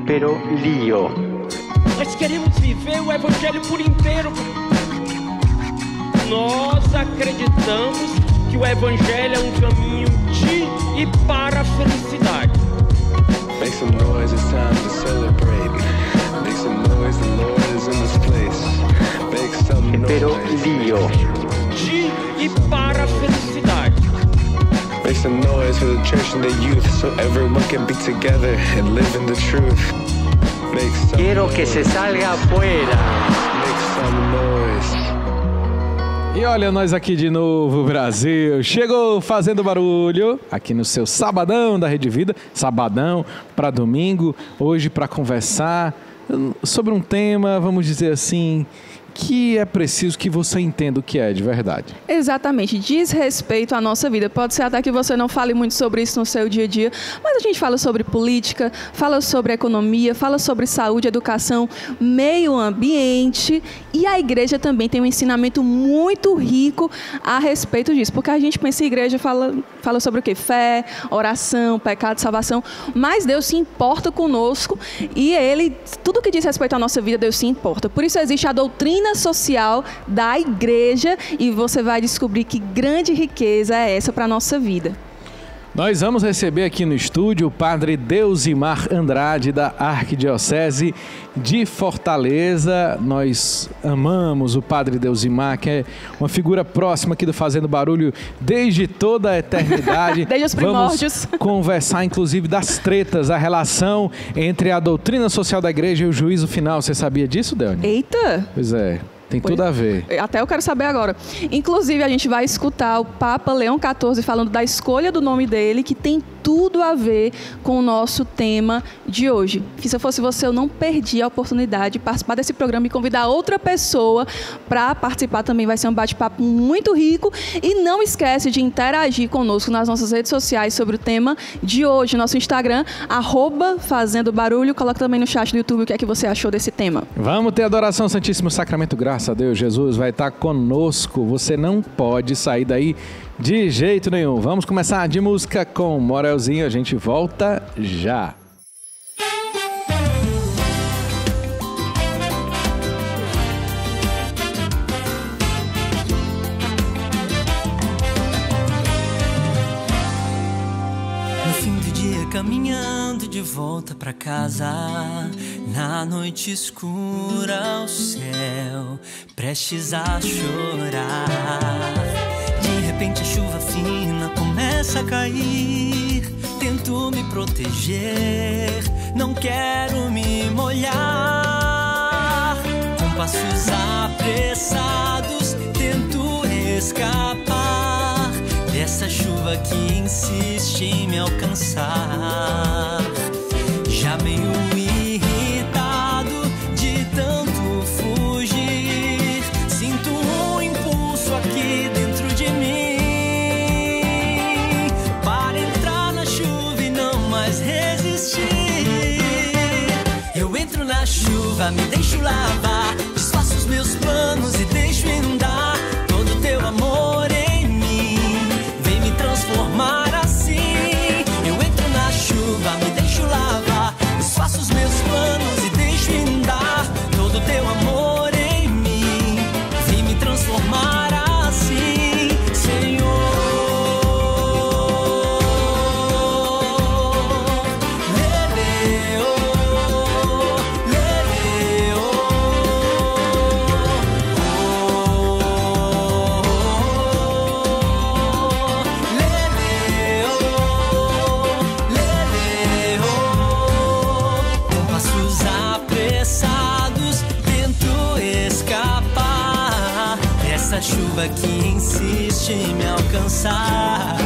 Pero lío. Nós queremos viver o evangelho por inteiro. Nós acreditamos que o evangelho é um caminho de e para a felicidade. Make some noise, it's time to celebrate. Make some noise, the Lord is in this place. Make some noise. Pero lío. De e para a felicidade. Make some noise for the church and the youth, so everyone can be together and live in the truth. Make some Quiero noise. que se salga afuera. Make some noise. E olha nós aqui de novo, Brasil. Chegou fazendo barulho aqui no seu Sabadão da Rede Vida. Sabadão para domingo. Hoje para conversar sobre um tema, vamos dizer assim, que é preciso que você entenda o que é de verdade. Exatamente, diz respeito à nossa vida. Pode ser até que você não fale muito sobre isso no seu dia a dia, mas a gente fala sobre política, fala sobre economia, fala sobre saúde, educação, meio ambiente, e a igreja também tem um ensinamento muito rico a respeito disso, porque a gente pensa em igreja, fala sobre o quê? Fé, oração, pecado, salvação, mas Deus se importa conosco e tudo que diz respeito à nossa vida, Deus se importa. Por isso existe a doutrina social da igreja e você vai descobrir que grande riqueza é essa para a nossa vida. Nós vamos receber aqui no estúdio o padre Deusimar Andrade, da Arquidiocese de Fortaleza. Nós amamos o padre Deusimar, que é uma figura próxima aqui do Fazendo Barulho desde toda a eternidade. Desde os primórdios. Vamos conversar, inclusive, das tretas, a relação entre a doutrina social da igreja e o juízo final. Você sabia disso, Deone? Eita! Pois é. Tem tudo a ver. Até eu quero saber agora. Inclusive, a gente vai escutar o Papa Leão XIV falando da escolha do nome dele, que tem tudo a ver com o nosso tema de hoje. Se eu fosse você, eu não perdi a oportunidade de participar desse programa e convidar outra pessoa para participar também. Vai ser um bate-papo muito rico. E não esquece de interagir conosco nas nossas redes sociais sobre o tema de hoje. Nosso Instagram, @FazendoBarulho. Coloca também no chat do YouTube o que é que você achou desse tema. Vamos ter adoração ao Santíssimo Sacramento. Graças a Deus, Jesus vai estar conosco. Você não pode sair daí de jeito nenhum. Vamos começar de música com Morelzinho. A gente volta já. No fim do dia, caminhando de volta pra casa, na noite escura, o céu prestes a chorar. De repente a chuva fina começa a cair. Tento me proteger, não quero me molhar. Com passos apressados, tento escapar dessa chuva que insiste em me alcançar. Já meio irritado de tanto fugir, sinto um impulso aqui dentro de mim para entrar na chuva e não mais resistir. Eu entro na chuva, me deixo lavar, desfaço os meus planos e deixo inundar todo teu amor em mim. Vem me transformar assim. Eu entro na chuva, me deixo lavar, desfaço os meus planos e deixo inundar todo teu amor em mim. Vem me transformar assim, Senhor. Com passos apressados, tento escapar dessa chuva que insiste em me alcançar.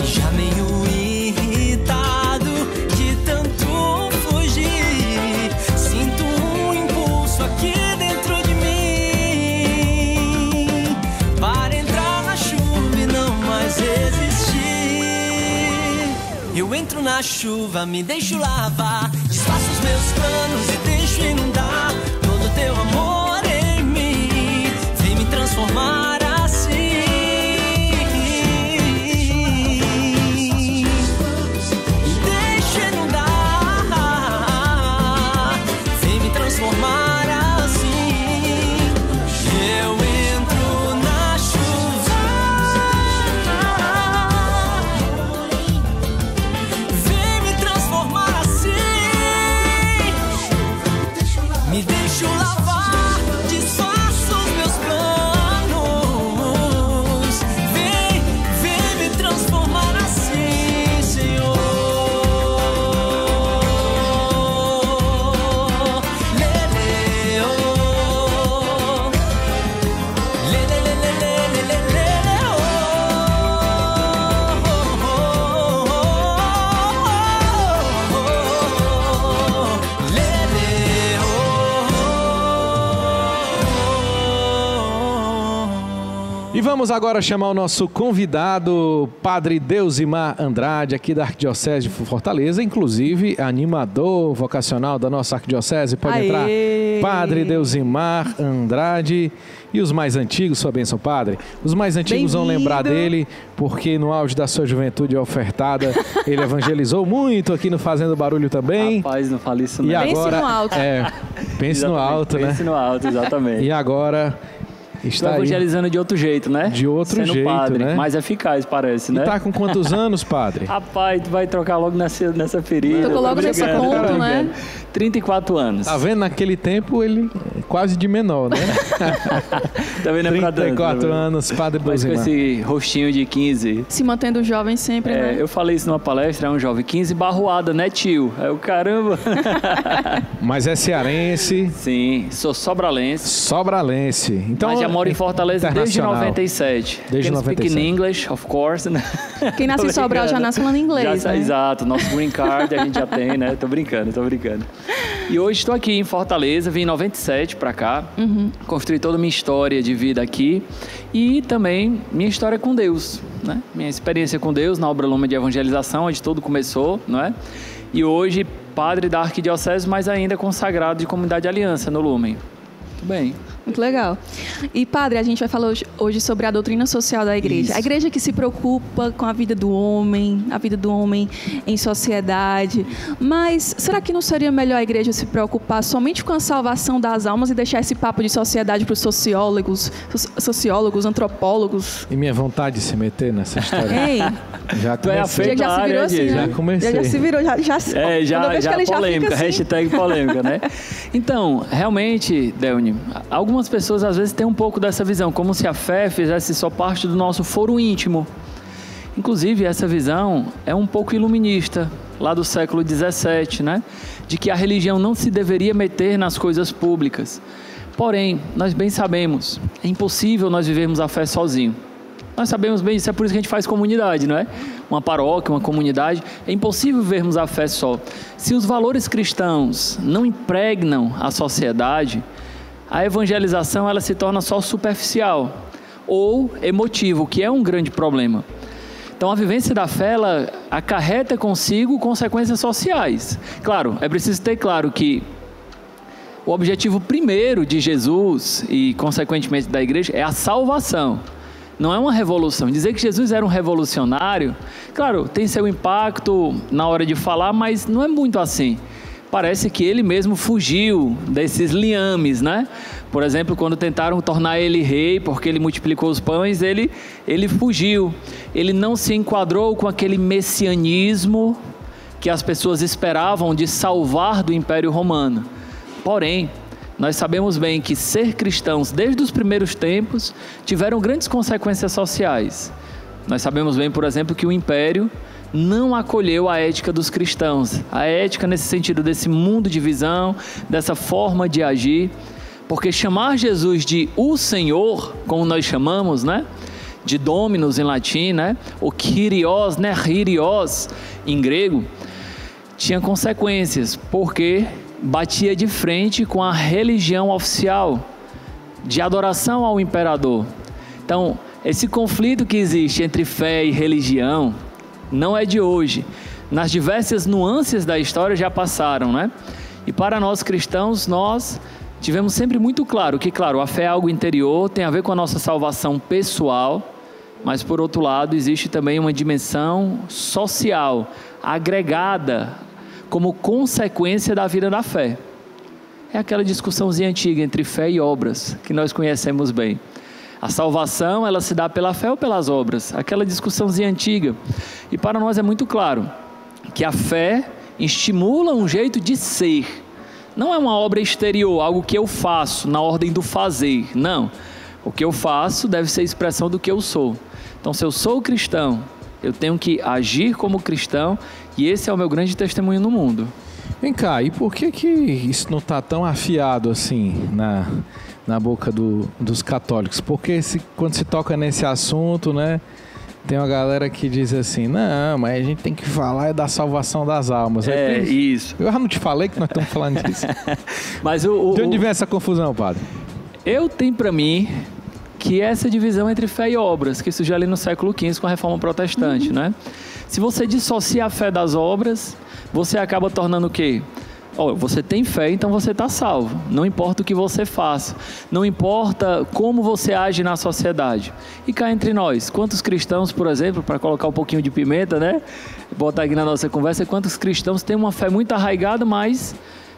Já meio irritado de tanto fugir, sinto um impulso aqui dentro de mim para entrar na chuva e não mais resistir. Eu entro na chuva, me deixo lavar, desfaço os meus planos e deixo inundar todo teu amor em mim. Vem me transformar assim. Deixa inundar Vamos agora chamar o nosso convidado, Padre Deusimar Andrade, aqui da Arquidiocese de Fortaleza, inclusive animador vocacional da nossa Arquidiocese. Pode Aê! entrar, Padre Deusimar Andrade. E os mais antigos, sua bênção, Padre, os mais antigos vão lembrar dele, porque no auge da sua juventude ofertada, ele evangelizou muito aqui no Fazendo Barulho também. Rapaz, não fale isso não. E Pense agora, no alto. Pense no alto, né? Pense no alto, exatamente. E agora Estou está aí. evangelizando de outro jeito, né? De outro Sendo jeito, padre, né? mais eficaz, parece, né? E tá com quantos anos, Padre? Rapaz, tu vai trocar logo nessa ferida. Tocou logo nesse Tô ponto, brincando. né? 34 anos. Tá vendo? Naquele tempo ele é quase de menor, né? Também não é pra tanto, 34 né? anos, Padre Mas com Deusimar. esse rostinho de 15. Se mantendo jovem sempre, né? Eu falei isso numa palestra, é um jovem 15 barroada, né, tio? Aí o caramba. Mas é cearense, Sim, sou sobralense. sobralense. Então, Mas já moro em Fortaleza desde internacional. 97. Desde Can 97. Speak in English, of course, né? Quem nasce em Tô Sobral já brincando. nasce falando inglês, né? Exato, nosso green card a gente já tem, né? Tô brincando. E hoje estou aqui em Fortaleza, vim em 97 pra cá, construí toda a minha história de vida aqui e também minha história com Deus, né? Minha experiência com Deus na obra Lumen de Evangelização, onde tudo começou, não é? E hoje, padre da Arquidiocese, mas ainda consagrado de Comunidade Aliança no Lumen. Muito bem. Muito legal. E, padre, a gente vai falar hoje sobre a doutrina social da igreja. Isso. A igreja que se preocupa com a vida do homem em sociedade. Mas será que não seria melhor a igreja se preocupar somente com a salvação das almas e deixar esse papo de sociedade para os sociólogos, antropólogos? E minha vontade de se meter nessa história. Hein? Já Tu é comecei. afeito Já à se virou área, assim, Diego? né? Já comecei. Já se virou, já quando eu vejo que ele já polêmica, fica assim. hashtag polêmica, né? Então, realmente, Delny, algumas pessoas às vezes têm um pouco dessa visão, como se a fé fizesse só parte do nosso foro íntimo. Inclusive, essa visão é um pouco iluminista, lá do século XVII, né? De que a religião não se deveria meter nas coisas públicas. Porém, nós bem sabemos, é impossível nós vivermos a fé sozinho. Nós sabemos bem disso, é por isso que a gente faz comunidade, não é? Uma paróquia, uma comunidade. É impossível vivermos a fé só. Se os valores cristãos não impregnam a sociedade, a evangelização ela se torna só superficial ou emotiva, o que é um grande problema. Então, a vivência da fé, ela acarreta consigo consequências sociais. Claro, é preciso ter claro que o objetivo primeiro de Jesus e, consequentemente, da igreja é a salvação. Não é uma revolução. Dizer que Jesus era um revolucionário, claro, tem seu impacto na hora de falar, mas não é muito assim. Parece que ele mesmo fugiu desses liames, né? Por exemplo, quando tentaram tornar ele rei, porque ele multiplicou os pães, ele fugiu. Ele não se enquadrou com aquele messianismo que as pessoas esperavam de salvar do Império Romano. Porém, nós sabemos bem que ser cristãos desde os primeiros tempos tiveram grandes consequências sociais. Nós sabemos bem, por exemplo, que o Império não acolheu a ética dos cristãos. A ética nesse sentido desse mundo de visão, dessa forma de agir. Porque chamar Jesus de o Senhor, como nós chamamos, né? De Dominus em latim, né? O Kyrios, né? Kyrios em grego, tinha consequências, porque batia de frente com a religião oficial de adoração ao imperador. Então, esse conflito que existe entre fé e religião não é de hoje. Nas diversas nuances da história já passaram, né? E para nós cristãos, nós tivemos sempre muito claro que, claro, a fé é algo interior, tem a ver com a nossa salvação pessoal, mas por outro lado existe também uma dimensão social, agregada como consequência da vida da fé. É aquela discussãozinha antiga entre fé e obras, que nós conhecemos bem. A salvação, ela se dá pela fé ou pelas obras? Aquela discussãozinha antiga. E para nós é muito claro que a fé estimula um jeito de ser. Não é uma obra exterior, algo que eu faço na ordem do fazer. Não. O que eu faço deve ser expressão do que eu sou. Então, se eu sou cristão, eu tenho que agir como cristão, e esse é o meu grande testemunho no mundo. Vem cá, e por que isso não está tão afiado assim na boca dos católicos? Porque quando se toca nesse assunto, né, tem uma galera que diz assim, não, mas a gente tem que falar da salvação das almas. Isso. Eu já não te falei que nós estamos falando disso. Mas De onde vem essa confusão, padre? Eu tenho para mim que é essa divisão entre fé e obras, que surgiu ali no século XV com a Reforma Protestante, né? Se você dissocia a fé das obras, você acaba tornando o quê? Você tem fé, então você está salvo. Não importa o que você faça, não importa como você age na sociedade. E cá entre nós, quantos cristãos, por exemplo, para colocar um pouquinho de pimenta, né? Botar aqui na nossa conversa, quantos cristãos têm uma fé muito arraigada, mas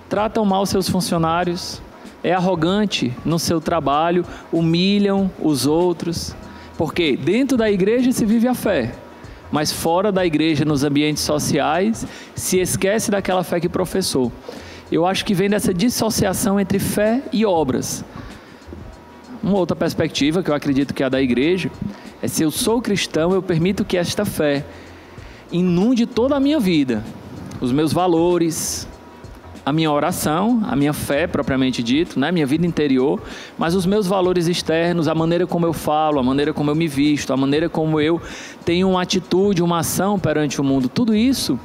tratam mal seus funcionários, é arrogante no seu trabalho, humilham os outros. Porque dentro da igreja se vive a fé, mas fora da igreja, nos ambientes sociais, se esquece daquela fé que professou. Eu acho que vem dessa dissociação entre fé e obras. Uma outra perspectiva, que eu acredito que é a da igreja, é se eu sou cristão, eu permito que esta fé inunde toda a minha vida, os meus valores, a minha oração, a minha fé propriamente dito, né? Minha vida interior, mas os meus valores externos, a maneira como eu falo, a maneira como eu me visto, a maneira como eu tenho uma atitude, uma ação perante o mundo, tudo isso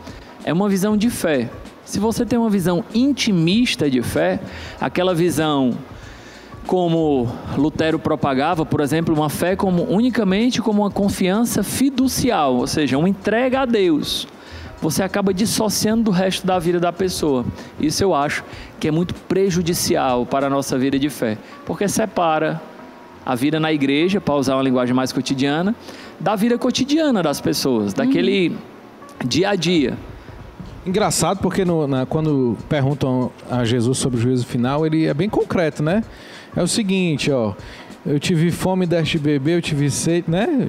é uma visão de fé. Se você tem uma visão intimista de fé, aquela visão como Lutero propagava, por exemplo, uma fé unicamente como uma confiança fiducial, ou seja, uma entrega a Deus, você acaba dissociando do resto da vida da pessoa. Isso eu acho que é muito prejudicial para a nossa vida de fé, porque separa a vida na igreja, para usar uma linguagem mais cotidiana, da vida cotidiana das pessoas, daquele dia a dia. Engraçado, porque quando perguntam a Jesus sobre o juízo final, ele é bem concreto, né? É o seguinte, eu tive fome e deste de beber, eu tive sede, né?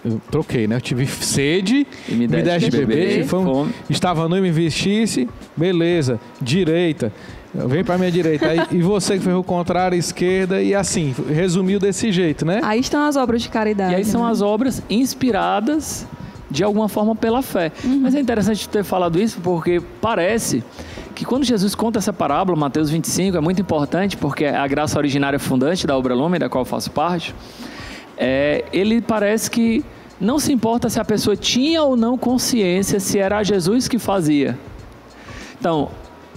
Eu troquei, né? Eu tive sede e me deste de beber, fome. Estava nu e me vestisse, beleza, direita, vem para minha direita. Aí, e você que fez o contrário, esquerda, e assim, resumiu desse jeito, né? Aí estão as obras de caridade. E aí são as obras inspiradas de alguma forma pela fé. Mas é interessante ter falado isso, porque parece que quando Jesus conta essa parábola, Mateus 25, é muito importante, porque é a graça originária fundante da Obra Lumen, da qual eu faço parte, ele parece que não se importa se a pessoa tinha ou não consciência se era Jesus que fazia. Então,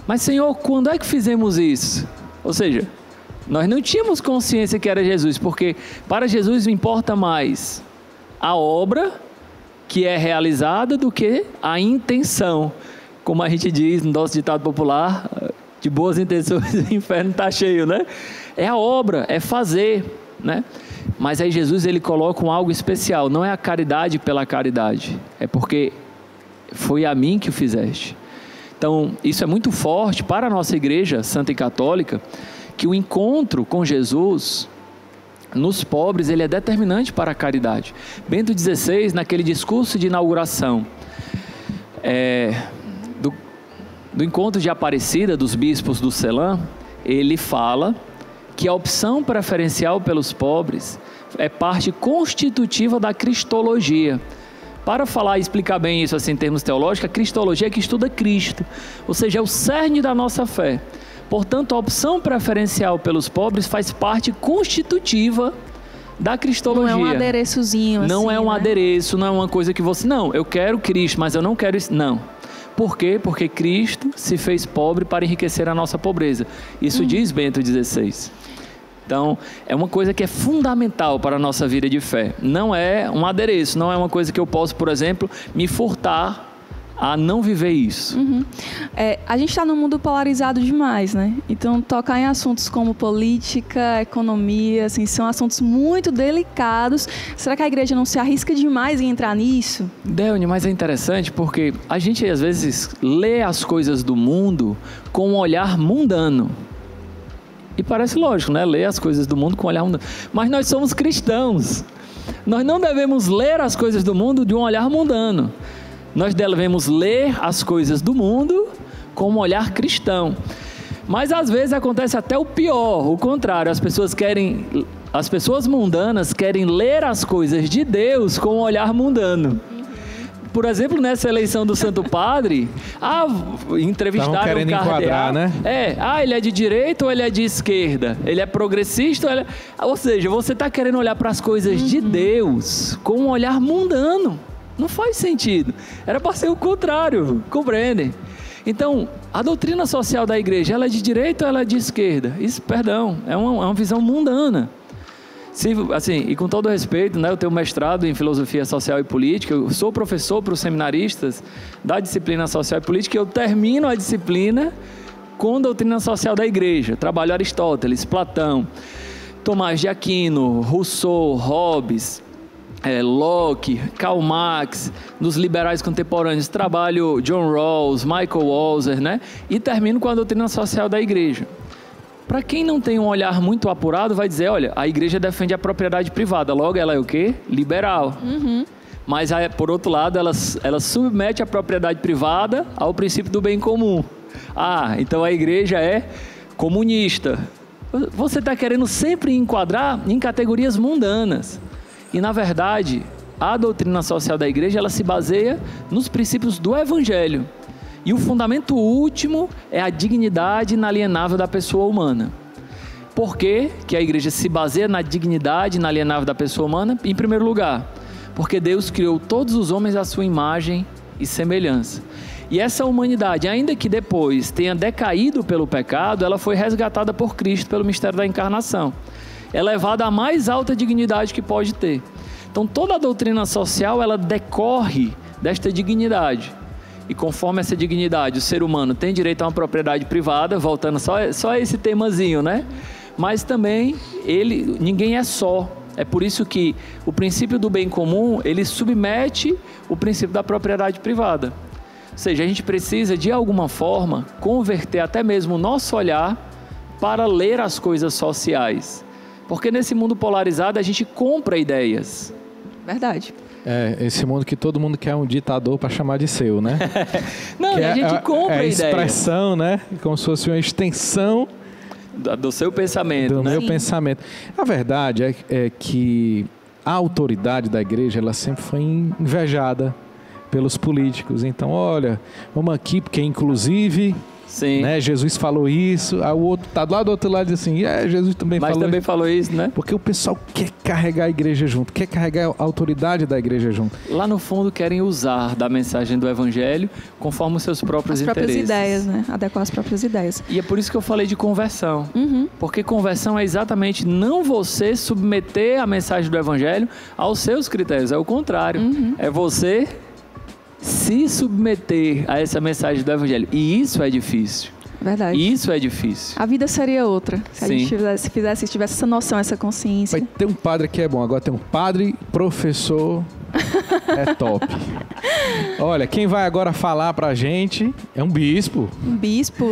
mas Senhor, quando é que fizemos isso? Ou seja, nós não tínhamos consciência que era Jesus, porque para Jesus importa mais a obra que é realizada do que a intenção. Como a gente diz no nosso ditado popular, de boas intenções o inferno está cheio, né? É a obra, é fazer, né? Mas aí Jesus, ele coloca algo especial, não é a caridade pela caridade, é porque foi a mim que o fizeste. Então, isso é muito forte para a nossa igreja santa e católica, que o encontro com Jesus nos pobres, ele é determinante para a caridade. Bento XVI, naquele discurso de inauguração do encontro de Aparecida dos bispos do Celã, ele fala que a opção preferencial pelos pobres é parte constitutiva da cristologia. Para falar e explicar bem isso assim, em termos teológicos, a cristologia é que estuda Cristo, ou seja, é o cerne da nossa fé. Portanto, a opção preferencial pelos pobres faz parte constitutiva da cristologia. Não é um adereçozinho assim, não é um adereço, não é uma coisa que você... Não, eu quero Cristo, mas eu não quero isso. Não. Por quê? Porque Cristo se fez pobre para enriquecer a nossa pobreza. Isso diz Bento XVI. Então, é uma coisa que é fundamental para a nossa vida de fé. Não é um adereço, não é uma coisa que eu posso, por exemplo, me furtar a não viver isso. A gente está num mundo polarizado demais, né? Então, tocar em assuntos como política, economia, assim, são assuntos muito delicados. Será que a igreja não se arrisca demais em entrar nisso? Delny, mas é interessante porque a gente, às vezes, lê as coisas do mundo com um olhar mundano. E parece lógico, né? Ler as coisas do mundo com um olhar mundano. Mas nós somos cristãos. Nós não devemos ler as coisas do mundo de um olhar mundano. Nós devemos ler as coisas do mundo com um olhar cristão. Mas às vezes acontece até o pior, o contrário. As pessoas mundanas querem ler as coisas de Deus com um olhar mundano. Por exemplo, nessa eleição do Santo Padre, entrevistaram querendo o cardeal. Enquadrar, né? Ele é de direita ou ele é de esquerda? Ele é progressista ou seja, você está querendo olhar para as coisas de Deus com um olhar mundano. Não faz sentido. Era para ser o contrário, compreendem? Então, a doutrina social da igreja, ela é de direita ou ela é de esquerda? Isso, perdão, é uma visão mundana. Assim, e com todo respeito, né, eu tenho mestrado em Filosofia Social e Política, eu sou professor para os seminaristas da disciplina Social e Política, e eu termino a disciplina com doutrina social da Igreja. Trabalho Aristóteles, Platão, Tomás de Aquino, Rousseau, Hobbes, Locke, Karl Marx, dos liberais contemporâneos, trabalho John Rawls, Michael Walzer, né? E termino com a doutrina social da Igreja. Para quem não tem um olhar muito apurado, vai dizer, olha, a Igreja defende a propriedade privada, logo ela é o quê? Liberal. Mas, por outro lado, ela submete a propriedade privada ao princípio do bem comum. Então a Igreja é comunista. Você está querendo sempre enquadrar em categorias mundanas. E, na verdade, a doutrina social da Igreja, ela se baseia nos princípios do Evangelho. E o fundamento último é a dignidade inalienável da pessoa humana. Por que que a Igreja se baseia na dignidade inalienável da pessoa humana? Em primeiro lugar, porque Deus criou todos os homens à sua imagem e semelhança. E essa humanidade, ainda que depois tenha decaído pelo pecado, ela foi resgatada por Cristo pelo mistério da encarnação. É levada à mais alta dignidade que pode ter. Então, toda a doutrina social, ela decorre desta dignidade. E conforme essa dignidade, o ser humano tem direito a uma propriedade privada, voltando só a esse temazinho, né? Mas também, ninguém é só. É por isso que o princípio do bem comum, ele submete o princípio da propriedade privada. Ou seja, a gente precisa, de alguma forma, converter até mesmo o nosso olhar para ler as coisas sociais. Porque nesse mundo polarizado, a gente compra ideias. Verdade. Esse mundo que todo mundo quer um ditador para chamar de seu, né? Não, que a gente compra ideias. É a expressão, né? Como se fosse uma extensão do seu pensamento, do né? meu pensamento. A verdade é que a autoridade da Igreja, ela sempre foi invejada pelos políticos. Então, olha, vamos aqui, porque inclusive... Sim. Né? Jesus falou isso, aí o outro tá lá do outro lado e diz assim, Jesus também falou isso. Mas também falou isso, né? Porque o pessoal quer carregar a igreja junto, quer carregar a autoridade da igreja junto. Lá no fundo querem usar da mensagem do Evangelho conforme os seus próprios interesses. As próprias ideias, né? Adequar as próprias ideias. E é por isso que eu falei de conversão. Porque conversão é exatamente não você submeter a mensagem do Evangelho aos seus critérios, é o contrário. É você se submeter a essa mensagem do Evangelho. E isso é difícil. Verdade. Isso é difícil. A vida seria outra. Se a gente tivesse essa noção, essa consciência. Vai ter um padre que é bom. Agora tem um padre, professor, é top. Olha, quem vai agora falar pra gente é um bispo. Um bispo.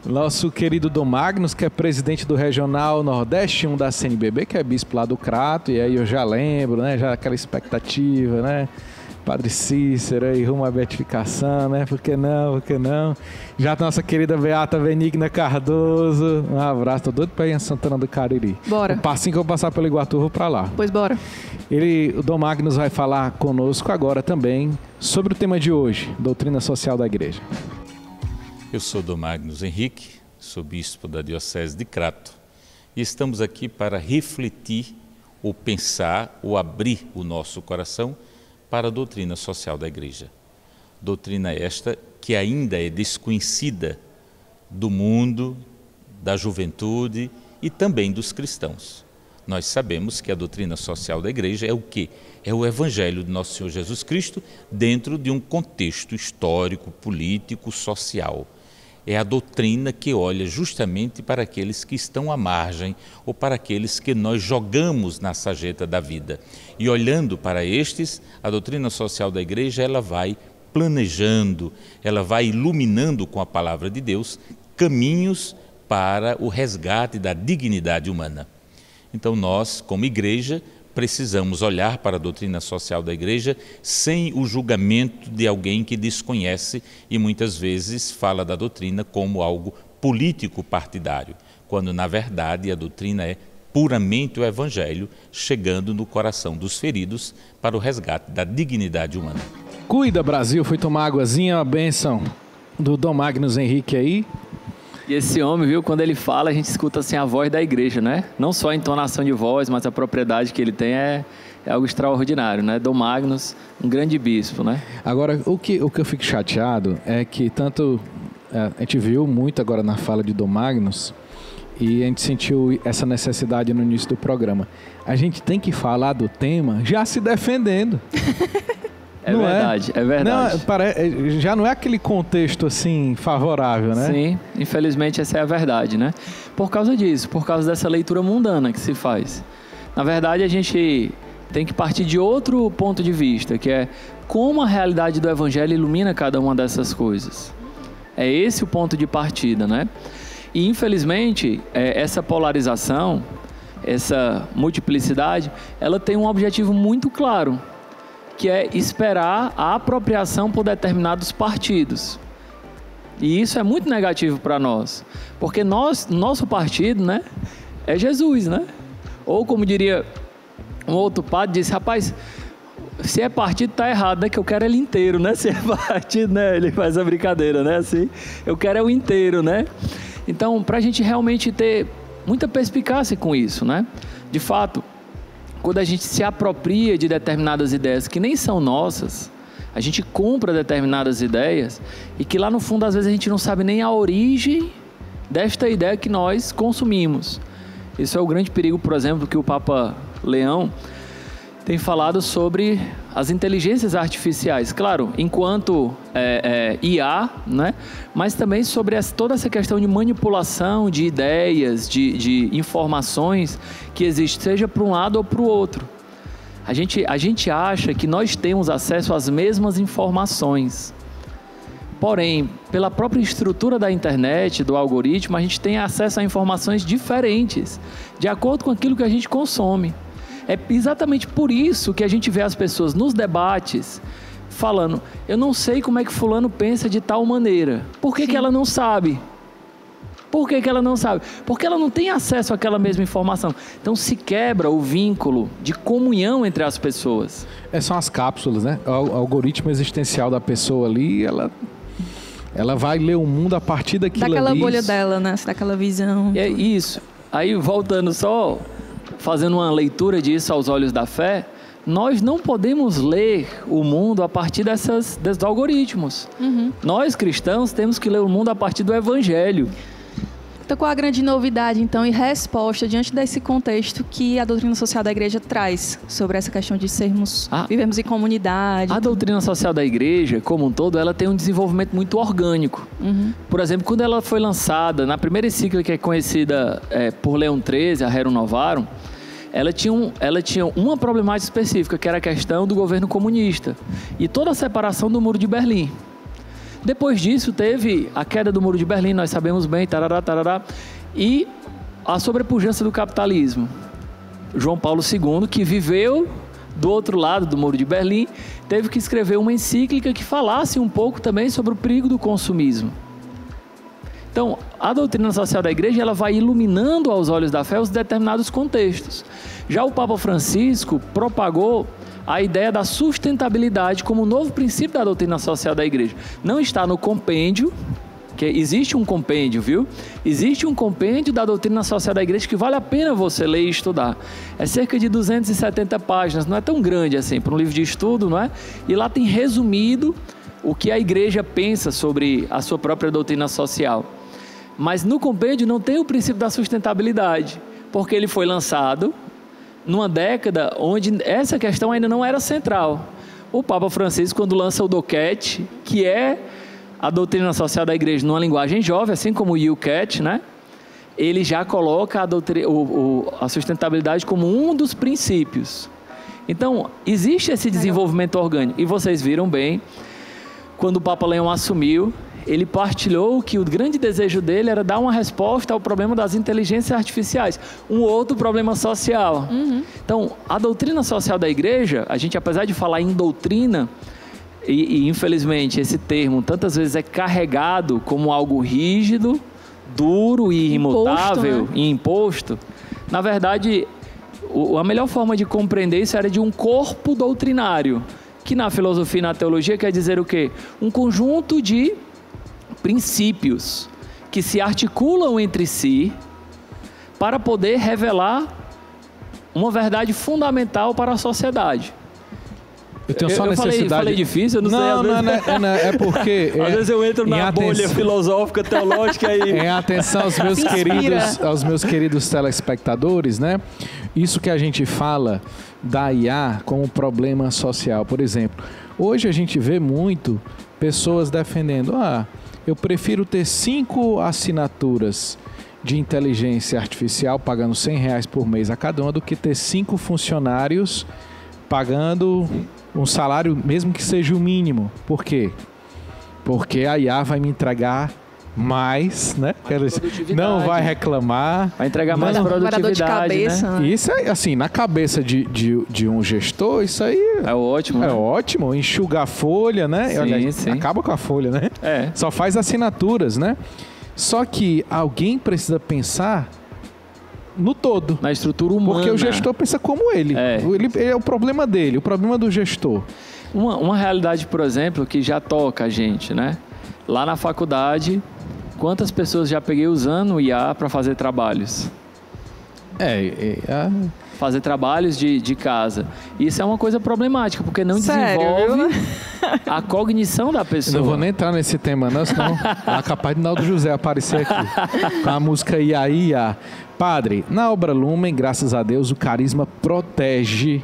Nosso querido Dom Magnus, que é presidente do Regional Nordeste 1 da CNBB, que é bispo lá do Crato. E aí eu já lembro, né? Já aquela expectativa, né? Padre Cícero aí, rumo à beatificação, né? Por que não? Por que não? Já a nossa querida Beata Benigna Cardoso. Um abraço, tô doido pra ir em Santana do Cariri. Bora. Um passinho que eu vou passar pelo Iguatu, eu vou pra lá. Pois bora. O Dom Magnus vai falar conosco agora também sobre o tema de hoje, doutrina social da Igreja. Eu sou Dom Magnus Henrique, sou bispo da Diocese de Crato e estamos aqui para refletir ou pensar ou abrir o nosso coração para a doutrina social da Igreja. Doutrina esta que ainda é desconhecida do mundo, da juventude e também dos cristãos. Nós sabemos que a doutrina social da Igreja é o quê? É o Evangelho de Nosso Senhor Jesus Cristo dentro de um contexto histórico, político, social. É a doutrina que olha justamente para aqueles que estão à margem ou para aqueles que nós jogamos na sarjeta da vida. E olhando para estes, a doutrina social da Igreja, ela vai planejando, ela vai iluminando com a palavra de Deus caminhos para o resgate da dignidade humana. Então nós, como Igreja, precisamos olhar para a doutrina social da Igreja sem o julgamento de alguém que desconhece e muitas vezes fala da doutrina como algo político partidário, quando na verdade a doutrina é puramente o Evangelho chegando no coração dos feridos para o resgate da dignidade humana. Cuida, Brasil, fui tomar águazinha, a bênção do Dom Magnus Henrique aí. E esse homem, viu, quando ele fala, a gente escuta assim a voz da igreja, né? Não só a entonação de voz, mas a propriedade que ele tem é algo extraordinário, né? Dom Magnus, um grande bispo, né? Agora, o que eu fico chateado é que tanto a gente viu muito agora na fala de Dom Magnus e a gente sentiu essa necessidade no início do programa. A gente tem que falar do tema já se defendendo. É verdade, é verdade. Não, já não é aquele contexto assim favorável, né? Sim, infelizmente essa é a verdade, né? Por causa disso, por causa dessa leitura mundana que se faz. Na verdade, a gente tem que partir de outro ponto de vista, que é como a realidade do Evangelho ilumina cada uma dessas coisas. É esse o ponto de partida, né? E infelizmente, essa polarização, essa multiplicidade, ela tem um objetivo muito claro, que é esperar a apropriação por determinados partidos. E isso é muito negativo para nós, porque nosso partido, né, é Jesus, né? Ou como diria um outro padre, disse, rapaz, se é partido tá errado, né? Que eu quero ele inteiro, né? Se é partido, né? Ele faz a brincadeira, né? Assim, eu quero é o inteiro, né? Então, para a gente realmente ter muita perspicácia com isso, né? De fato, quando a gente se apropria de determinadas ideias que nem são nossas, a gente compra determinadas ideias e que lá no fundo, às vezes, a gente não sabe nem a origem desta ideia que nós consumimos. Isso é o grande perigo, por exemplo, que o Papa Leão tem falado sobre as inteligências artificiais, claro, enquanto IA, né? Mas também sobre toda essa questão de manipulação de ideias, de informações que existe, seja para um lado ou para o outro. A gente acha que nós temos acesso às mesmas informações. Porém, pela própria estrutura da internet, do algoritmo, a gente tem acesso a informações diferentes, de acordo com aquilo que a gente consome. É exatamente por isso que a gente vê as pessoas nos debates falando, eu não sei como é que fulano pensa de tal maneira. Por que ela não sabe? Por que ela não sabe? Porque ela não tem acesso àquela mesma informação. Então se quebra o vínculo de comunhão entre as pessoas. São as cápsulas, né? O algoritmo existencial da pessoa ali, ela vai ler o mundo a partir daquilo ali. Daquela bolha dela, né? Daquela visão. É isso. Aí voltando só... fazendo uma leitura disso aos olhos da fé, nós não podemos ler o mundo a partir desses algoritmos. Nós, cristãos, temos que ler o mundo a partir do Evangelho. Então, qual a grande novidade, então, e resposta diante desse contexto que a doutrina social da igreja traz sobre essa questão de vivemos em comunidade? A doutrina social da igreja, como um todo, ela tem um desenvolvimento muito orgânico. Por exemplo, quando ela foi lançada, na primeira encíclica que é conhecida por Leão XIII, a Rerum Novarum, ela tinha uma problemática específica, que era a questão do governo comunista e toda a separação do Muro de Berlim. Depois disso, teve a queda do Muro de Berlim, nós sabemos bem, e a sobrepujança do capitalismo. João Paulo II, que viveu do outro lado do Muro de Berlim, teve que escrever uma encíclica que falasse um pouco também sobre o perigo do consumismo. Então, a doutrina social da igreja, ela vai iluminando aos olhos da fé os determinados contextos. Já o Papa Francisco propagou a ideia da sustentabilidade como novo princípio da doutrina social da igreja. Não está no compêndio, que existe um compêndio, viu? Existe um compêndio da doutrina social da igreja que vale a pena você ler e estudar. É cerca de 270 páginas, não é tão grande assim, para um livro de estudo, não é? E lá tem resumido o que a igreja pensa sobre a sua própria doutrina social. Mas no compêndio não tem o princípio da sustentabilidade, porque ele foi lançado numa década onde essa questão ainda não era central. O Papa Francisco, quando lança o Docet, que é a doutrina social da igreja numa linguagem jovem, assim como o YouCat, né? Ele já coloca a sustentabilidade como um dos princípios. Então, existe esse desenvolvimento orgânico. E vocês viram bem, quando o Papa Leão assumiu, ele partilhou que o grande desejo dele era dar uma resposta ao problema das inteligências artificiais, um outro problema social. Então, a doutrina social da igreja, a gente, apesar de falar em doutrina, e infelizmente esse termo tantas vezes é carregado como algo rígido, duro e imutável, e imposto, na verdade, a melhor forma de compreender isso era de um corpo doutrinário, que na filosofia e na teologia quer dizer o quê? Um conjunto de princípios que se articulam entre si para poder revelar uma verdade fundamental para a sociedade. Eu tenho só necessidade... falei difícil, eu não sei. Não, é porque... Às vezes eu entro na bolha filosófica, teológica e... Em atenção aos meus queridos telespectadores, né? Isso que a gente fala da IA como problema social. Por exemplo, hoje a gente vê muito pessoas defendendo, eu prefiro ter 5 assinaturas de inteligência artificial pagando R$100 por mês a cada uma do que ter 5 funcionários pagando um salário, mesmo que seja o mínimo. Por quê? Porque a IA vai me entregar mais, né? Não vai reclamar. Vai entregar mais produtividade, de cabeça, né? Isso é, assim, na cabeça de um gestor, isso aí... É ótimo. É ótimo. Enxugar a folha, né? Sim. Acaba com a folha, né? Só faz assinaturas, né? Só que alguém precisa pensar no todo. Na estrutura humana. Porque o gestor pensa como ele. Ele é o problema dele, o problema do gestor. Uma realidade, por exemplo, que já toca a gente, né? Lá na faculdade, quantas pessoas já peguei usando o IA para fazer trabalhos? Fazer trabalhos de casa. Isso é uma coisa problemática, porque não desenvolve a cognição da pessoa. Eu não vou nem entrar nesse tema, não, senão é capaz de Naldo José aparecer aqui com a música IA. Padre, na obra Lumen, graças a Deus, o carisma protege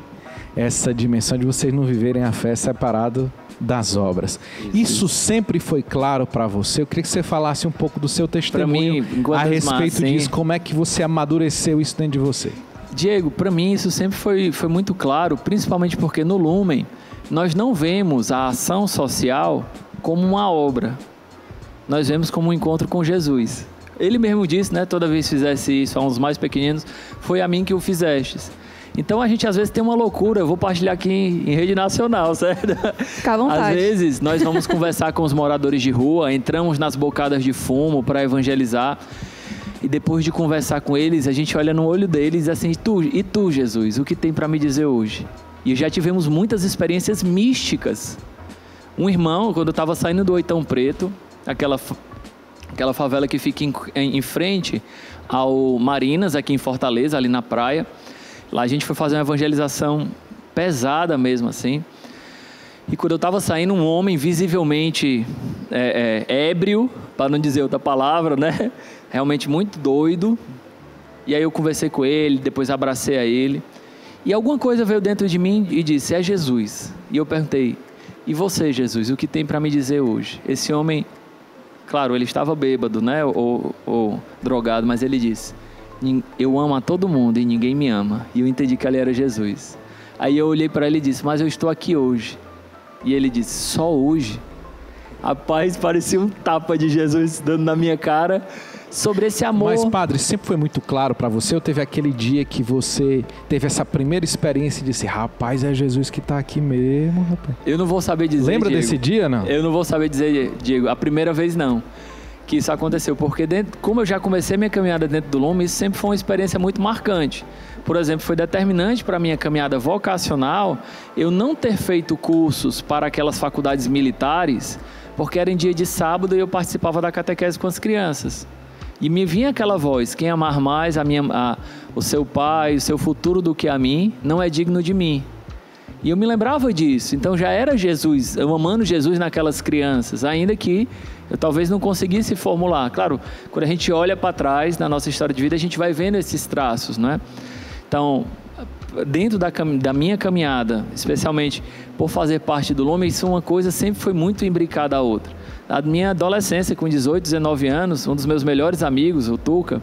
essa dimensão de vocês não viverem a fé separado das obras. Isso sempre foi claro para você? Eu queria que você falasse um pouco do seu testemunho a respeito disso. Como é que você amadureceu isso dentro de você? Diego, para mim isso sempre foi muito claro, principalmente porque no Lumen nós não vemos a ação social como uma obra. Nós vemos como um encontro com Jesus. Ele mesmo disse, né? Toda vez que fizesse isso a uns mais pequeninos, foi a mim que o fizestes. Então a gente às vezes tem uma loucura, eu vou partilhar aqui em rede nacional, certo? Fica à vontade. Às vezes nós vamos conversar com os moradores de rua, entramos nas bocadas de fumo para evangelizar e depois de conversar com eles, a gente olha no olho deles e diz assim, e tu Jesus, o que tem para me dizer hoje? E já tivemos muitas experiências místicas. Um irmão, quando eu estava saindo do Oitão Preto, aquela favela que fica em frente ao Marinas, aqui em Fortaleza, ali na praia, lá a gente foi fazer uma evangelização pesada mesmo assim. E quando eu estava saindo, um homem visivelmente ébrio, para não dizer outra palavra, né? Realmente muito doido. E aí eu conversei com ele, depois abracei a ele. E alguma coisa veio dentro de mim e disse, é Jesus. E eu perguntei, e você, Jesus, o que tem para me dizer hoje? Esse homem, claro, ele estava bêbado, né? Ou drogado, mas ele disse, eu amo a todo mundo e ninguém me ama. E eu entendi que ele era Jesus. Aí eu olhei para ele e disse, mas eu estou aqui hoje. E ele disse, só hoje? Rapaz, parecia um tapa de Jesus dando na minha cara sobre esse amor. Mas, padre, sempre foi muito claro para você, ou teve aquele dia que você teve essa primeira experiência e disse, rapaz, é Jesus que está aqui mesmo, rapaz? Eu não vou saber dizer, Lembra Diego, desse dia, não? Eu não vou saber dizer, Diego, a primeira vez não, que isso aconteceu, porque como eu já comecei minha caminhada dentro do Lumen, isso sempre foi uma experiência muito marcante. Por exemplo, foi determinante para a minha caminhada vocacional eu não ter feito cursos para aquelas faculdades militares, porque era em dia de sábado e eu participava da catequese com as crianças. E me vinha aquela voz, quem amar mais o seu pai, o seu futuro do que a mim, não é digno de mim. E eu me lembrava disso, então já era Jesus, eu amando Jesus naquelas crianças, ainda que eu talvez não conseguisse formular. Claro, quando a gente olha para trás na nossa história de vida, a gente vai vendo esses traços, não é? Então, dentro da minha caminhada, especialmente por fazer parte do Lumen, isso é uma coisa sempre foi muito imbricada à outra. Na minha adolescência, com 18, 19 anos, um dos meus melhores amigos, o Tuca,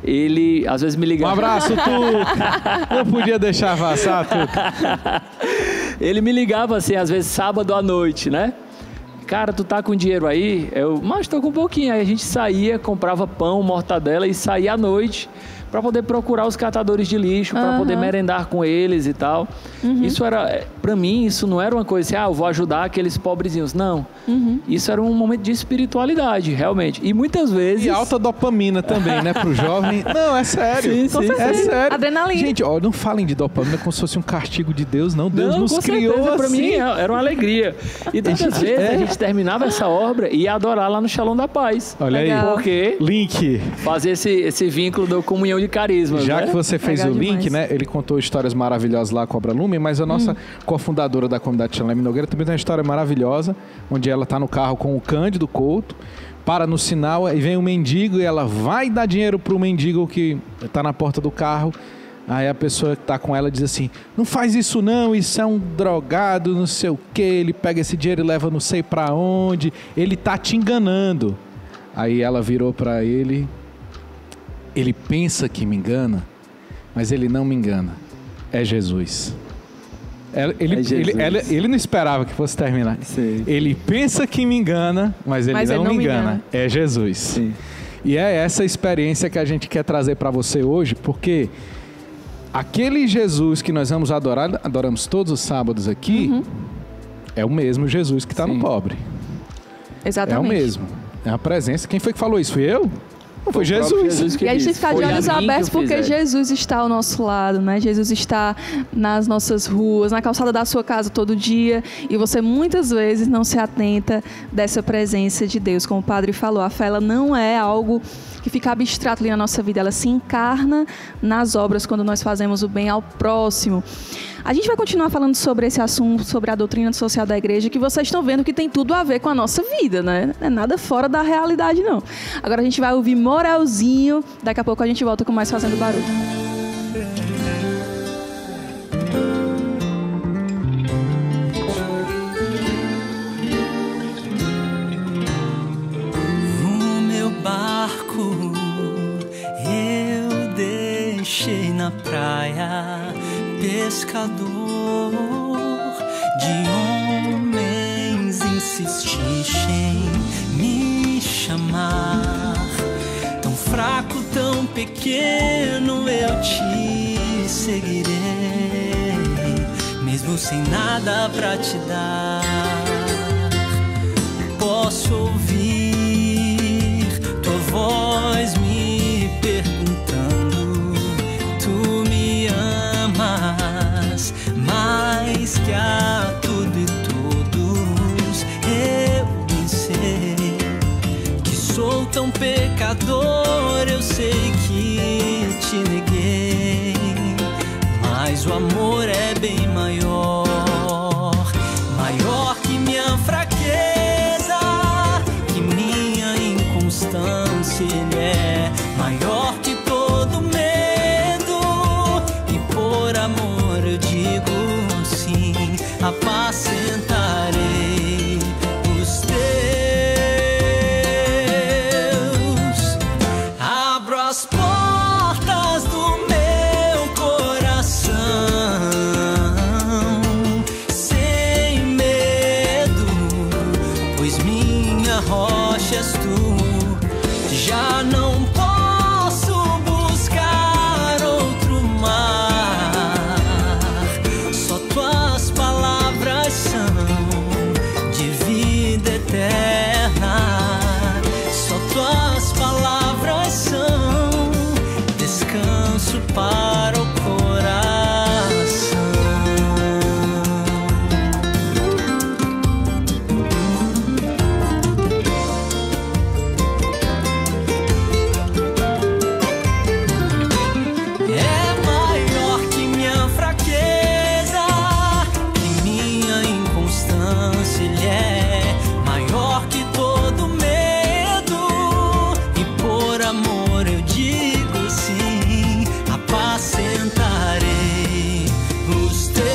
ele às vezes me ligava... Um abraço, Tuca! Não podia deixar passar, Tuca. Ele me ligava assim, às vezes sábado à noite, né? Cara, tu tá com dinheiro aí? Mas tô com um pouquinho. Aí a gente saía, comprava pão, mortadela e saía à noite para poder procurar os catadores de lixo, para poder merendar com eles e tal. Isso era, para mim, isso não era uma coisa assim, eu vou ajudar aqueles pobrezinhos. Não. Isso era um momento de espiritualidade, realmente. E muitas vezes... E alta dopamina também, né, pro jovem. Não, é sério. Sim. É sério. Adrenalina. Gente, ó, não falem de dopamina como se fosse um castigo de Deus, não. Deus nos criou assim. Para mim era uma alegria. E tantas vezes a gente terminava essa obra e ia adorar lá no Shalom da Paz. Olha aí. Porque link. fazer esse vínculo da comunhão de de carisma. Já né? que você fez Legal o link, demais. né? Ele contou histórias maravilhosas lá, Cobra Lumen, mas a nossa cofundadora da comunidade Xaleme Nogueira também tem uma história maravilhosa, onde ela tá no carro com o Cândido Couto, para no sinal e vem um mendigo e ela vai dar dinheiro pro mendigo que tá na porta do carro. Aí a pessoa que tá com ela diz assim: não faz isso não, isso é um drogado, não sei o que, ele pega esse dinheiro e leva não sei pra onde, ele tá te enganando. Aí ela virou pra ele: ele pensa que me engana, mas ele não me engana, é Jesus. Ele não esperava que fosse terminar. Sim. Ele pensa que me engana, mas ele não me engana, é Jesus. Sim. E é essa experiência que a gente quer trazer para você hoje, porque aquele Jesus que nós vamos adorar, adoramos todos os sábados aqui, é o mesmo Jesus que está no pobre. Exatamente. É o mesmo. É a presença. Quem foi que falou isso? Fui eu? Não, foi Jesus. que E a gente tem que ficar de Foi a olhos mim que abertos eu porque fiz, Jesus está ao nosso lado, né? Jesus está nas nossas ruas, na calçada da sua casa todo dia, e você muitas vezes não se atenta dessa presença de Deus. Como o padre falou, a fé ela não é algo que fica abstrato ali na nossa vida, ela se encarna nas obras quando nós fazemos o bem ao próximo. A gente vai continuar falando sobre esse assunto, sobre a doutrina social da igreja, que vocês estão vendo que tem tudo a ver com a nossa vida, né? Não é nada fora da realidade, não. Agora a gente vai ouvir Moralzinho, daqui a pouco a gente volta com mais Fazendo Barulho. O meu barco eu deixei na praia, pescador de homens, insististe em me chamar. Tão fraco, tão pequeno, eu te seguirei, mesmo sem nada pra te dar. Posso ouvir tua voz me perguntando: tu me amas mais que a tudo e todos? Eu bem sei que sou tão pecador, eu sei que te neguei, mas o amor é bem maior, maior que minha fraqueza, que minha inconstância. Ele é maior que todo medo, e por amor eu digo sim, apacentarei os teus. Abro as portas do meu coração sem medo, pois minha rocha és tu. Já não posso buscar outro mar, só tuas palavras são de vida eterna, só tuas palavras são descanso para o coração. É maior que minha fraqueza, que minha inconstância. Ele é maior que todo medo, e por amor eu digo sim, apacentarei os teus.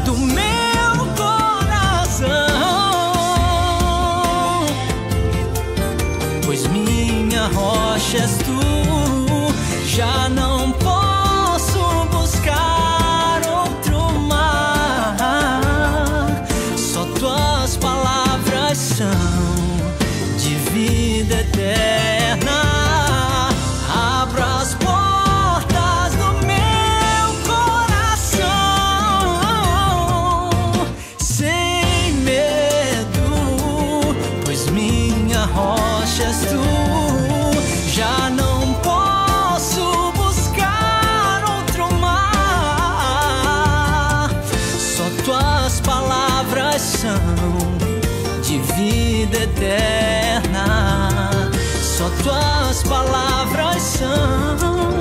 Do meu coração, pois minha rocha és tu. Já não posso buscar outro mar, só tuas palavras são de vida eterna. Abro as portas do meu coração sem medo, pois minha rocha és tu. Já não posso buscar vida eterna. Só tuas palavras são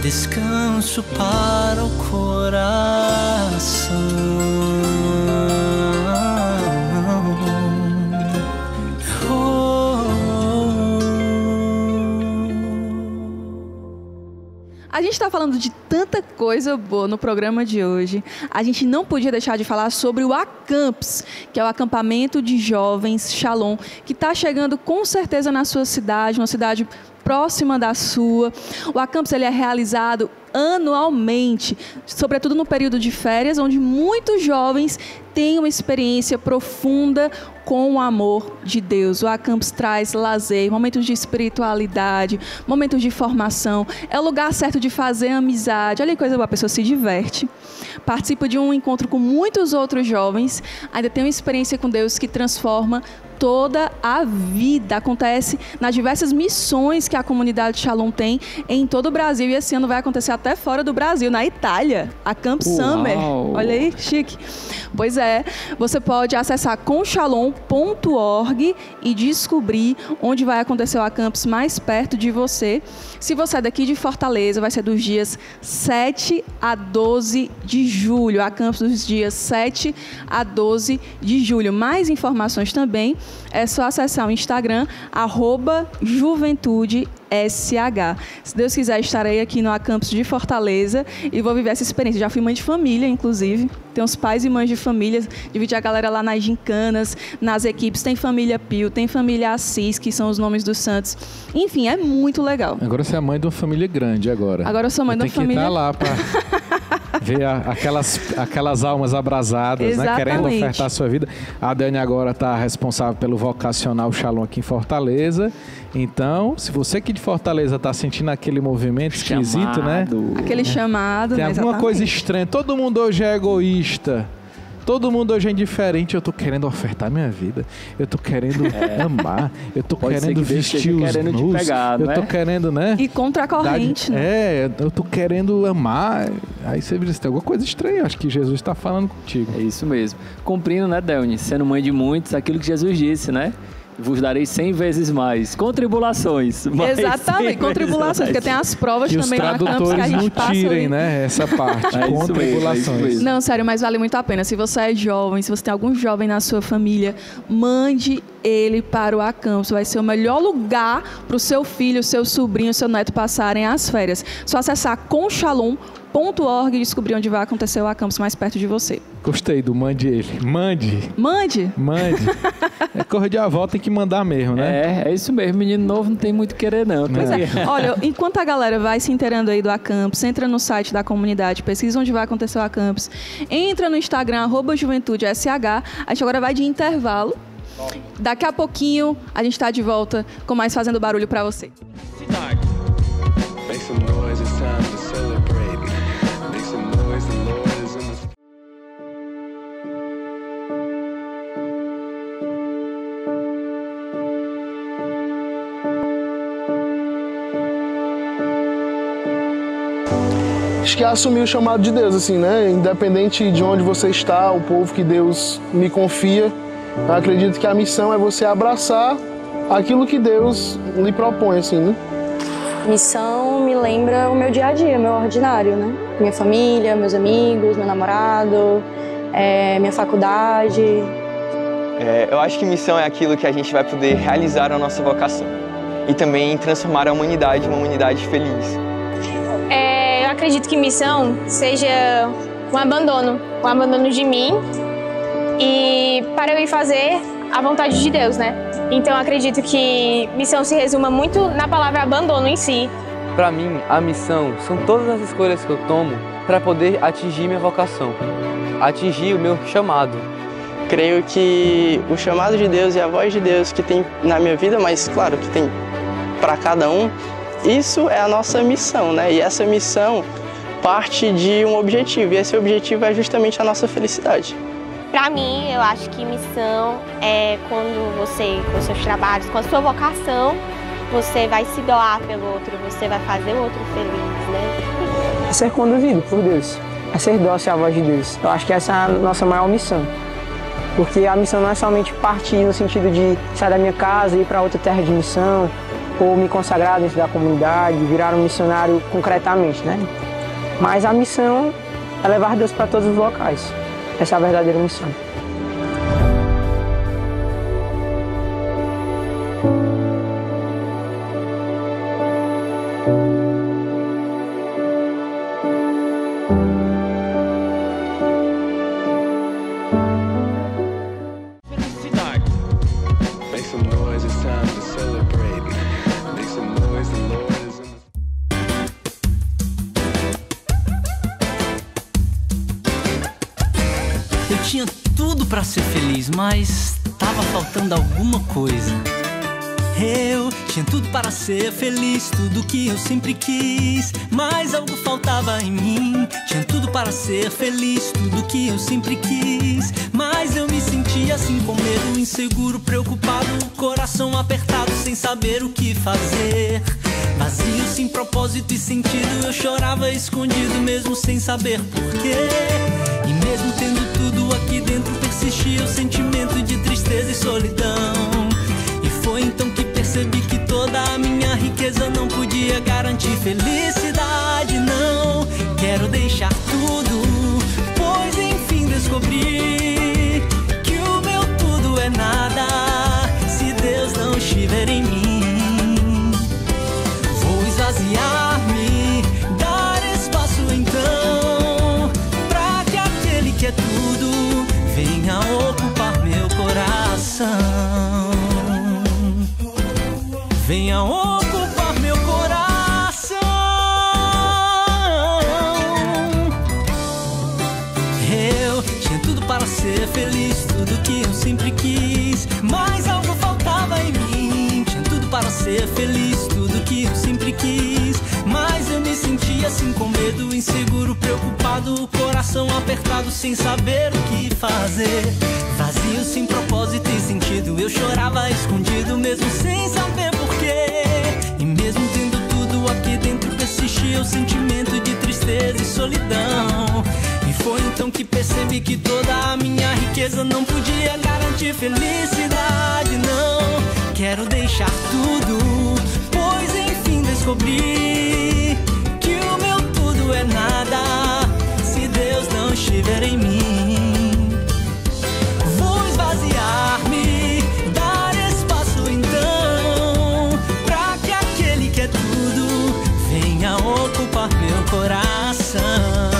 descanso para o coração. A gente está falando de tanta coisa boa no programa de hoje. A gente não podia deixar de falar sobre o Acamps, que é o acampamento de jovens Shalom, que está chegando com certeza na sua cidade, uma cidade próxima da sua. O Acamps ele é realizado anualmente, sobretudo no período de férias, onde muitos jovens têm uma experiência profunda com o amor de Deus. O Acamps traz lazer, momentos de espiritualidade, momentos de formação. É o lugar certo de fazer amizade. Olha que coisa boa, a pessoa se diverte. Participa de um encontro com muitos outros jovens. Ainda tem uma experiência com Deus que transforma toda a vida. Acontece nas diversas missões que a comunidade Shalom tem em todo o Brasil. E esse ano vai acontecer até fora do Brasil, na Itália. A Camp Summer. Olha aí, chique. Pois é, você pode acessar comshalom.org e descobrir onde vai acontecer o Acamps mais perto de você. Se você é daqui de Fortaleza, vai ser dos dias 7 a 12 de julho. Acamps dos dias 7 a 12 de julho. Mais informações também é só acessar o Instagram, @JuventudeSH. Se Deus quiser, estarei aqui no Acamps de Fortaleza e vou viver essa experiência. Já fui mãe de família, inclusive. Tem uns pais e mães de família, dividi a galera lá nas gincanas, nas equipes. Tem família Pio, tem família Assis, que são os nomes dos santos. Enfim, é muito legal. Agora você é mãe de uma família grande agora. Agora eu sou mãe de uma família... Tem que estar lá para ver aquelas almas abrasadas, né? Querendo ofertar a sua vida. A Dani agora está responsável pelo vocacional Shalom aqui em Fortaleza. Então, se você aqui de Fortaleza está sentindo aquele movimento esquisito, né? Aquele chamado, tem alguma coisa estranha. Todo mundo hoje é egoísta. Todo mundo hoje é indiferente. Eu tô querendo ofertar minha vida. Eu tô querendo amar. Eu tô querendo vestir os nus. Eu tô querendo, né? E contra a corrente, né? Eu tô querendo amar. Aí você diz, tem alguma coisa estranha. Acho que Jesus está falando contigo. É isso mesmo. Cumprindo, né, Delny? Sendo mãe de muitos, aquilo que Jesus disse, né? Vos darei 100 vezes mais. Com tribulações. Exatamente, com tribulações, porque tem as provas que também na Campus que a gente passa. Que os tradutores não tirem, né, essa parte, com tribulações. Não, sério, mas vale muito a pena. Se você é jovem, se você tem algum jovem na sua família, mande ele para o Acamps. Vai ser o melhor lugar para o seu filho, seu sobrinho, seu neto passarem as férias. Só acessar comshalom.org e descobrir onde vai acontecer o Acamps mais perto de você. Gostei do mande ele. Mande. É correr de avó, tem que mandar mesmo, né? É isso mesmo. Menino novo não tem muito querer, não. Olha, enquanto a galera vai se inteirando aí do Acamps, entra no site da comunidade, pesquisa onde vai acontecer o Acamps, entra no Instagram, @JuventudeSH. A gente agora vai de intervalo. Daqui a pouquinho a gente está de volta com mais Fazendo Barulho para você. Make some noise, it's time to celebrate. Make some noise, the Lord is in the... Acho que é assumir o chamado de Deus, assim, né? Independente de onde você está, o povo que Deus me confia, eu acredito que a missão é você abraçar aquilo que Deus lhe propõe, assim, né? Missão me lembra o meu dia a dia, meu ordinário, né? Minha família, meus amigos, meu namorado, minha faculdade. Eu acho que missão é aquilo que a gente vai poder realizar a nossa vocação e também transformar a humanidade em uma humanidade feliz. Eu acredito que missão seja um abandono de mim e para eu ir fazer a vontade de Deus, né? Então eu acredito que missão se resuma muito na palavra abandono em si. Para mim, a missão são todas as escolhas que eu tomo para poder atingir minha vocação, atingir o meu chamado. Creio que o chamado de Deus e a voz de Deus que tem na minha vida, mas claro que tem para cada um, isso é a nossa missão, né? E essa missão parte de um objetivo, e esse objetivo é justamente a nossa felicidade. Para mim, eu acho que missão é quando você, com seus trabalhos, com a sua vocação, você vai se doar pelo outro, você vai fazer o outro feliz, né? É ser conduzido por Deus, é ser dócil à voz de Deus. Eu acho que essa é a nossa maior missão. Porque a missão não é somente partir no sentido de sair da minha casa e ir para outra terra de missão, ou me consagrar dentro da comunidade, virar um missionário concretamente, né? Mas a missão é levar Deus para todos os locais. Essa é a verdadeira missão. Tinha tudo pra ser feliz, mas tava faltando alguma coisa. Eu tinha tudo para ser feliz, tudo que eu sempre quis, mas algo faltava em mim. Tinha tudo para ser feliz, tudo que eu sempre quis, mas eu me sentia assim com medo, inseguro, preocupado, coração apertado, sem saber o que fazer. Vazio, sem propósito e sentido, eu chorava escondido, mesmo sem saber porquê. E mesmo tendo tudo aqui dentro, persistia o sentimento de tristeza e solidão. E foi então que percebi que toda a minha riqueza não podia garantir felicidade, não. Quero deixar tudo, pois enfim descobri que o meu tudo é nada se Deus não estiver em mim. Vou esvaziar-me, dar espaço então pra que aquele que é tudo venha ocupar meu coração. Venha ocupar meu coração. Eu tinha tudo para ser feliz, tudo que eu sempre quis, mas algo faltava em mim. Tinha tudo para ser feliz, tudo que eu sempre quis, mas eu me sentia assim com medo, inseguro, preocupado, o coração apertado, sem saber o que fazer. Vazio, sem propósito e sentido, eu chorava escondido, mesmo sem saber porquê. E mesmo tendo tudo aqui dentro, persistia o sentimento de tristeza e solidão. E foi então que percebi que toda a minha riqueza não podia garantir felicidade, não. Quero deixar tudo, pois enfim descobri que o meu tudo é nada se Deus não estiver em mim. Vou esvaziar-me, dar espaço então pra que aquele que é tudo venha ocupar meu coração.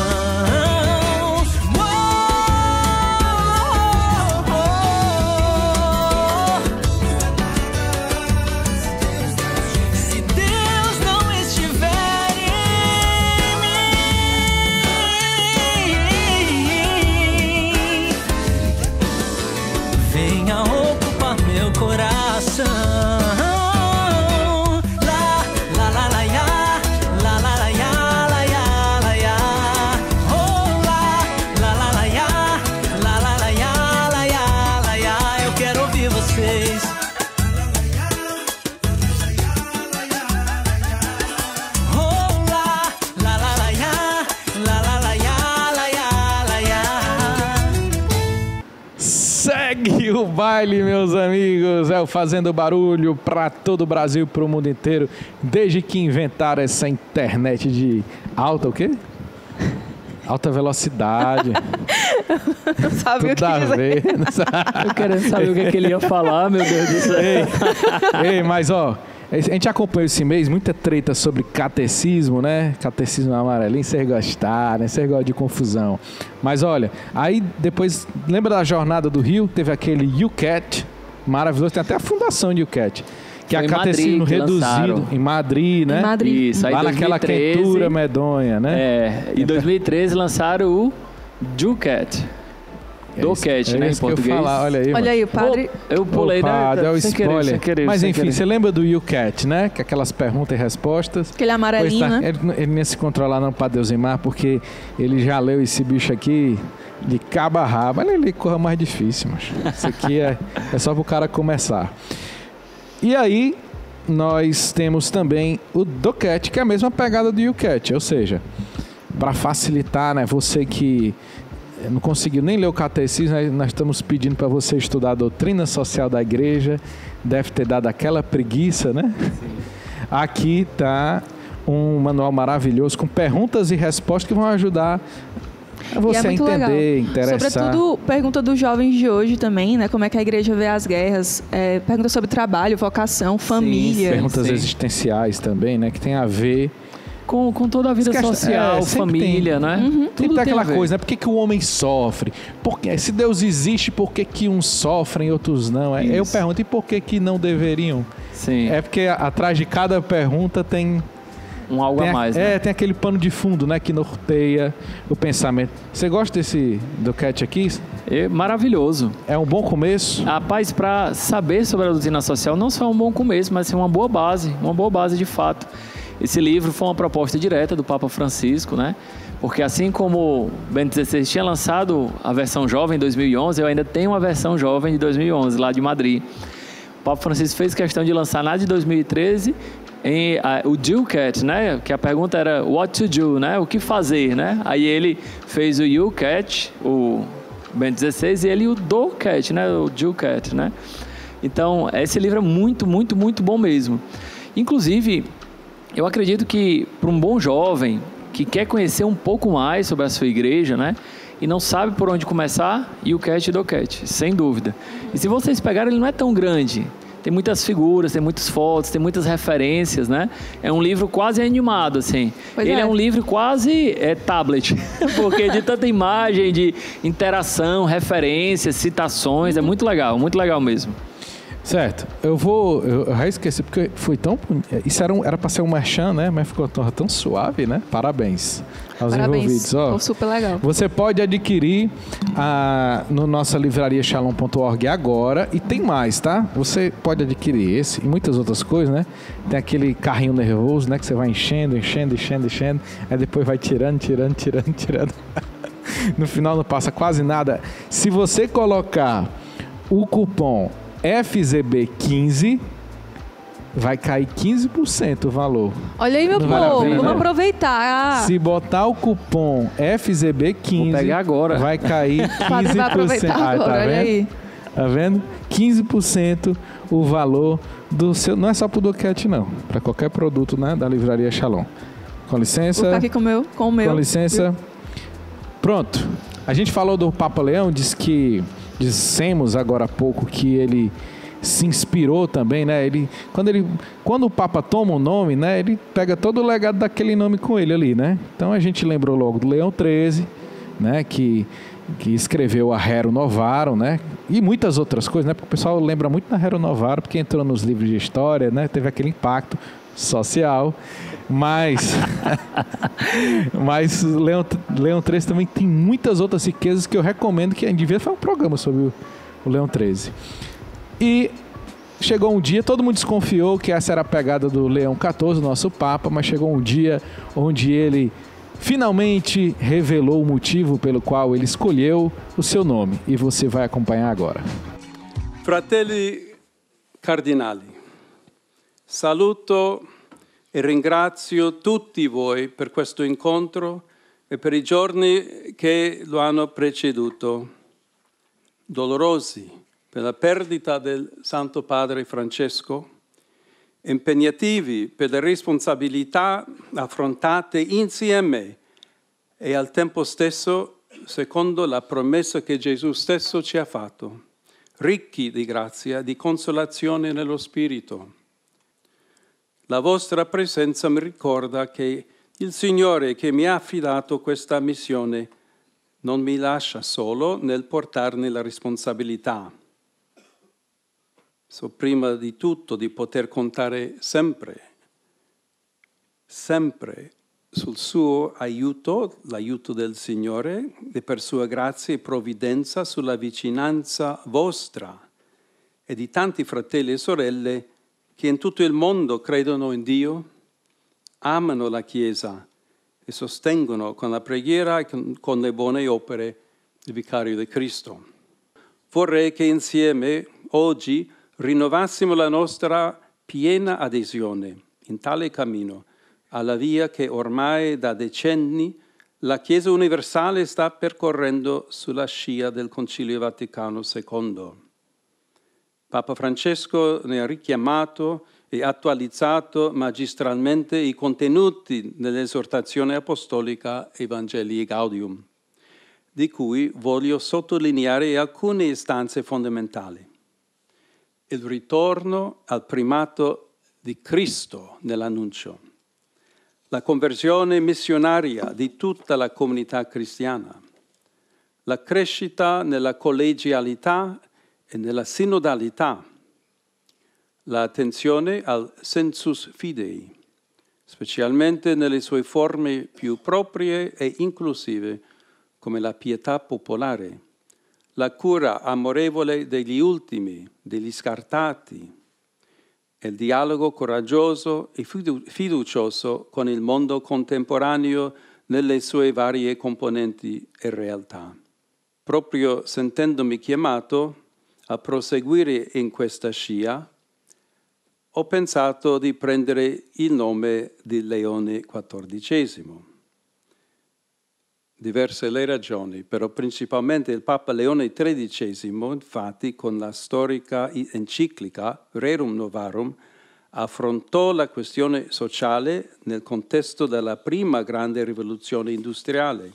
Segue o baile, meus amigos. É o Fazendo Barulho para todo o Brasil e para o mundo inteiro. Desde que inventaram essa internet de alta, o quê? Alta velocidade. Não sabe tudo o que dizer. Eu querendo saber o que ele ia falar, meu Deus do céu. Ei, mas ó, a gente acompanhou esse mês muita treta sobre catecismo, né? Catecismo amarelinho, vocês gostaram, né? Vocês gostam de confusão. Mas olha, aí depois, lembra da Jornada do Rio? Teve aquele UCAT, maravilhoso, tem até a fundação de UCAT. Que é a catecismo reduzido em Madrid, né? Em Madrid. Isso, aí lá 2013, naquela quentura medonha, né? É, em 2013 lançaram o DUCAT. DOCAT, né, em português. Falar, olha aí, o padre... Eu pulei, né? É o spoiler. Sem querer, mas sem enfim, querer. você lembra do UCAT, né? Que aquelas perguntas e respostas. Aquele amarelinho, tá, né? Ele não ia se controlar não para Deusimar, porque ele já leu esse bicho aqui de cabo a rabo. Olha ele corra mais difícil, mas isso aqui é só para o cara começar. E aí, nós temos também o DOCAT, que é a mesma pegada do UCAT, ou seja, para facilitar, né, você que não conseguiu nem ler o catecismo, nós estamos pedindo para você estudar a doutrina social da igreja, deve ter dado aquela preguiça, né? Sim. Aqui está um manual maravilhoso com perguntas e respostas que vão ajudar você a entender, legal. Interessar. Sobretudo, pergunta dos jovens de hoje também, né? Como é que a igreja vê as guerras, pergunta sobre trabalho, vocação, família. Perguntas existenciais também, né? Que tem a ver com toda a vida social, família, né? Uhum. Tudo tem aquela coisa, né? Por que o homem sofre? Porque, se Deus existe, por que uns sofrem e outros não? Eu pergunto, e por que não deveriam? Sim. É porque atrás de cada pergunta tem algo a mais, né? Tem aquele pano de fundo, né? Que norteia o pensamento. Você gosta do CAT aqui? É maravilhoso. É um bom começo? Rapaz, para saber sobre a doutrina social, não só é um bom começo, mas é uma boa base de fato. Esse livro foi uma proposta direta do Papa Francisco, né? Porque assim como Bento XVI tinha lançado a versão jovem em 2011, eu ainda tenho uma versão jovem de 2011, lá de Madrid. O Papa Francisco fez questão de lançar na de 2013 o Do Cat, né? Que a pergunta era what to do, né? O que fazer, né? Aí ele fez o You Cat, o Bento XVI, e ele o Do Cat, né? O Do Cat, né? Então, esse livro é muito, muito, muito bom mesmo. Inclusive, eu acredito que para um bom jovem que quer conhecer um pouco mais sobre a sua igreja, né? E não sabe por onde começar, You Cat e Do Cat, sem dúvida. E se vocês pegarem, ele não é tão grande. Tem muitas figuras, tem muitas fotos, tem muitas referências, né? É um livro quase animado, assim. Ele é um livro quase tablet, porque de tanta imagem, de interação, referências, citações, é muito legal mesmo. Certo. Eu já esqueci, porque foi tão... Isso era para ser um merchan, né? Mas ficou tão suave, né? Parabéns aos envolvidos. Ficou super legal. Você pode adquirir no nossa livraria shalom.org agora. E tem mais, tá? Você pode adquirir esse e muitas outras coisas, né? Tem aquele carrinho nervoso, né? Que você vai enchendo. Aí depois vai tirando. No final não passa quase nada. Se você colocar o cupom FZB15, vai cair 15% o valor. Olha aí, meu povo, vamos aproveitar. Se botar o cupom FZB15, vou pegar agora. Vai cair 15%. Vai aproveitar agora, tá vendo? Olha aí. Tá vendo? 15% o valor do seu... Não é só pro Docat, não. Para qualquer produto, né, da livraria Shalom. Com licença. Vou ficar aqui com o meu. Com licença. Pronto. A gente falou do Papa Leão, dissemos agora há pouco que ele se inspirou também, né? Quando o Papa toma um nome, né? Ele pega todo o legado daquele nome com ele ali, né? Então a gente lembrou logo do Leão XIII, né? Que escreveu a Rerum Novarum, né? E muitas outras coisas, né? Porque o pessoal lembra muito da Rerum Novarum, porque entrou nos livros de história, né? Teve aquele impacto social. Mas Leão XIII também tem muitas outras riquezas que eu recomendo que a gente devia fazer um programa sobre o Leão XIII. E chegou um dia, todo mundo desconfiou que essa era a pegada do Leão XIV, nosso Papa, mas chegou um dia onde ele finalmente revelou o motivo pelo qual ele escolheu o seu nome. E você vai acompanhar agora. Fratelli cardinali, saluto e ringrazio tutti voi per questo incontro e per i giorni che lo hanno preceduto, dolorosi per la perdita del Santo Padre Francesco, impegnativi per le responsabilità affrontate insieme e al tempo stesso secondo la promessa che Gesù stesso ci ha fatto, ricchi di grazia, di consolazione nello Spirito. La vostra presenza mi ricorda che il Signore che mi ha affidato questa missione non mi lascia solo nel portarne la responsabilità. So prima di tutto di poter contare sempre sul suo aiuto, l'aiuto del Signore, e per sua grazia e provvidenza sulla vicinanza vostra e di tanti fratelli e sorelle che in tutto il mondo credono in Dio, amano la Chiesa e sostengono con la preghiera e con le buone opere il Vicario di Cristo. Vorrei che insieme oggi rinnovassimo la nostra piena adesione in tale cammino alla via che ormai da decenni la Chiesa universale sta percorrendo sulla scia del Concilio Vaticano II. Papa Francesco ne ha richiamato e attualizzato magistralmente i contenuti dell'esortazione apostolica Evangelii Gaudium, di cui voglio sottolineare alcune istanze fondamentali. Il ritorno al primato di Cristo nell'annuncio, la conversione missionaria di tutta la comunità cristiana, la crescita nella collegialità e nella sinodalità, l'attenzione al sensus fidei, specialmente nelle sue forme più proprie e inclusive, come la pietà popolare, la cura amorevole degli ultimi, degli scartati, e il dialogo coraggioso e fiducioso con il mondo contemporaneo nelle sue varie componenti e realtà. Proprio sentendomi chiamato a proseguire in questa scia, ho pensato di prendere il nome di Leone XIV. Diverse le ragioni, però principalmente il Papa Leone XIII, infatti, con la storica enciclica Rerum Novarum, affrontò la questione sociale nel contesto della prima grande rivoluzione industriale.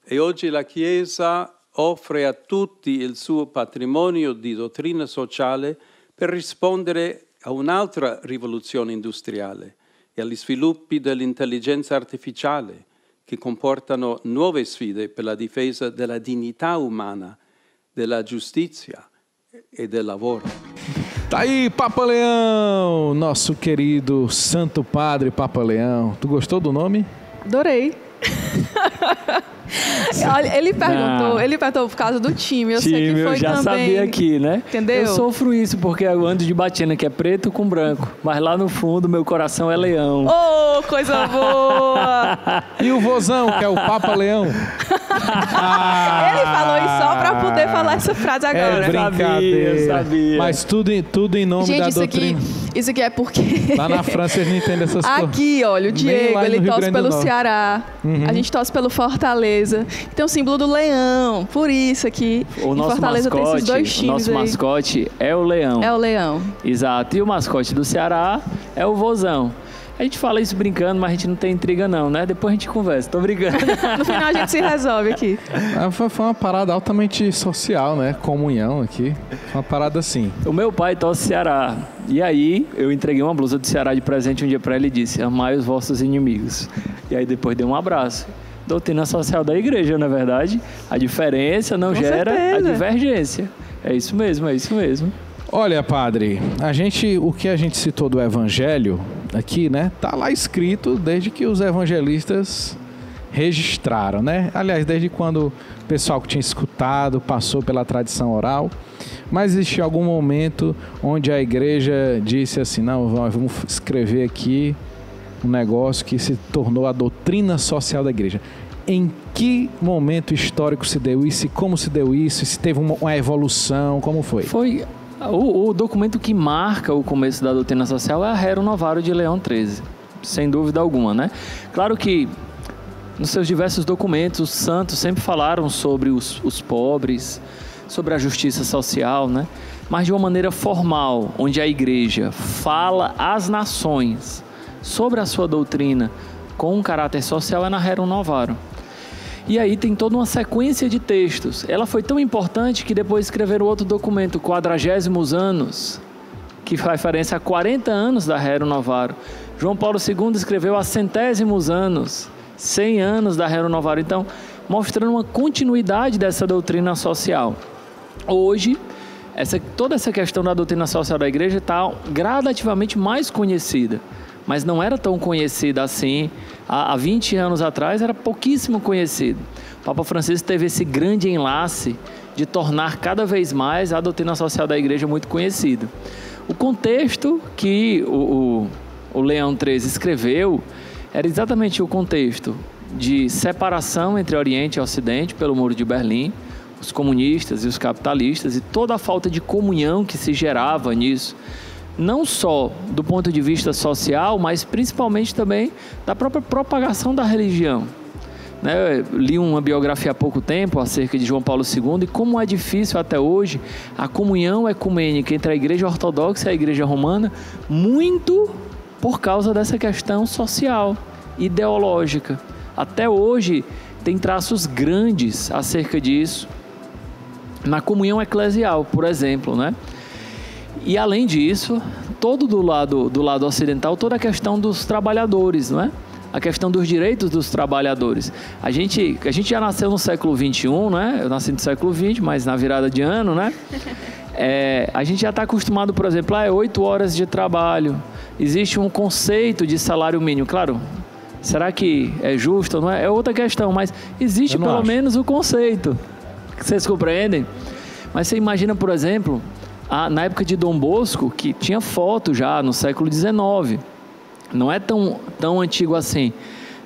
E oggi la Chiesa offre a tutti il suo patrimonio di dottrina sociale per rispondere a un'altra rivoluzione industriale e agli sviluppi dell'intelligenza artificiale, che comportano nuove sfide per la difesa della dignità umana, della giustizia e del lavoro. Tá aí, Papa Leão, nosso querido Santo Padre Papa Leão. Tu gostou do nome? Adorei. Olha, ele perguntou por causa do time. Eu sei que foi eu já também. Sabia aqui, né? Entendeu? Eu sofro isso porque eu ando de batina que é preto com branco, mas lá no fundo meu coração é leão. Oh, coisa boa! E o vozão, que é o Papa Leão? Ele falou isso só para poder falar essa frase agora. É brincadeira. Eu sabia. Mas tudo em nome Gente, da isso doutrina. Isso aqui é porque... Lá na França eles não entendem essas coisas. Aqui, olha, o Diego, ele torce pelo Ceará. Uhum. A gente torce pelo Fortaleza. Tem o símbolo do leão. Por isso aqui, o nosso Fortaleza mascote, tem esses dois times. O nosso mascote é o leão. É o leão. Exato. E o mascote do Ceará é o vozão. A gente fala isso brincando, mas a gente não tem intriga não, né? Depois a gente conversa, tô brincando. No final a gente se resolve aqui. Foi uma parada altamente social, né? Comunhão aqui. Uma parada assim. O meu pai torce Ceará. E aí, eu entreguei uma blusa do Ceará de presente um dia pra ele e disse: amai os vossos inimigos. E aí depois dei um abraço. Doutrina social da igreja, não é verdade? A diferença não gera a divergência. É isso mesmo, é isso mesmo. Olha, padre, o que a gente citou do evangelho aqui, né? Tá lá escrito desde que os evangelistas registraram, né? Aliás, desde quando o pessoal que tinha escutado passou pela tradição oral. Mas existiu algum momento onde a igreja disse assim: não, vamos escrever aqui um negócio que se tornou a doutrina social da igreja. Em que momento histórico se deu isso? E como se deu isso? E se teve uma evolução? Como foi? Foi... O documento que marca o começo da doutrina social é a Rerum Novarum de Leão XIII, sem dúvida alguma, né? Claro que nos seus diversos documentos os santos sempre falaram sobre os pobres, sobre a justiça social, né? Mas de uma maneira formal, onde a igreja fala às nações sobre a sua doutrina com um caráter social, é na Rerum Novarum. E aí tem toda uma sequência de textos. Ela foi tão importante que depois escreveram outro documento, 40 anos, que faz referência a 40 anos da Rerum Novarum. João Paulo II escreveu a 100º anos, 100 anos da Rerum Novarum. Então, mostrando uma continuidade dessa doutrina social. Hoje, toda essa questão da doutrina social da igreja está gradativamente mais conhecida. Mas não era tão conhecida assim. Há 20 anos atrás era pouquíssimo conhecido. O Papa Francisco teve esse grande enlace de tornar cada vez mais a doutrina social da igreja muito conhecida. O contexto que o Leão XIII escreveu era exatamente o contexto de separação entre Oriente e Ocidente pelo Muro de Berlim, os comunistas e os capitalistas, e toda a falta de comunhão que se gerava nisso. Não só do ponto de vista social, mas principalmente também da própria propagação da religião. né? Eu li uma biografia há pouco tempo acerca de João Paulo II e como é difícil até hoje a comunhão ecumênica entre a Igreja Ortodoxa e a Igreja Romana, muito por causa dessa questão social, ideológica. Até hoje tem traços grandes acerca disso na comunhão eclesial, por exemplo, né? E além disso, todo do lado ocidental, toda a questão dos trabalhadores, não é? A questão dos direitos dos trabalhadores. A gente já nasceu no século XXI, né? Eu nasci no século XX, mas na virada de ano, né? A gente já está acostumado, por exemplo, 8 horas de trabalho. Existe um conceito de salário mínimo. Claro, será que é justo ou não é? É outra questão, mas existe pelo menos o conceito. Vocês compreendem? Mas você imagina, por exemplo, na época de Dom Bosco, que tinha foto já no século XIX. Não é tão antigo assim.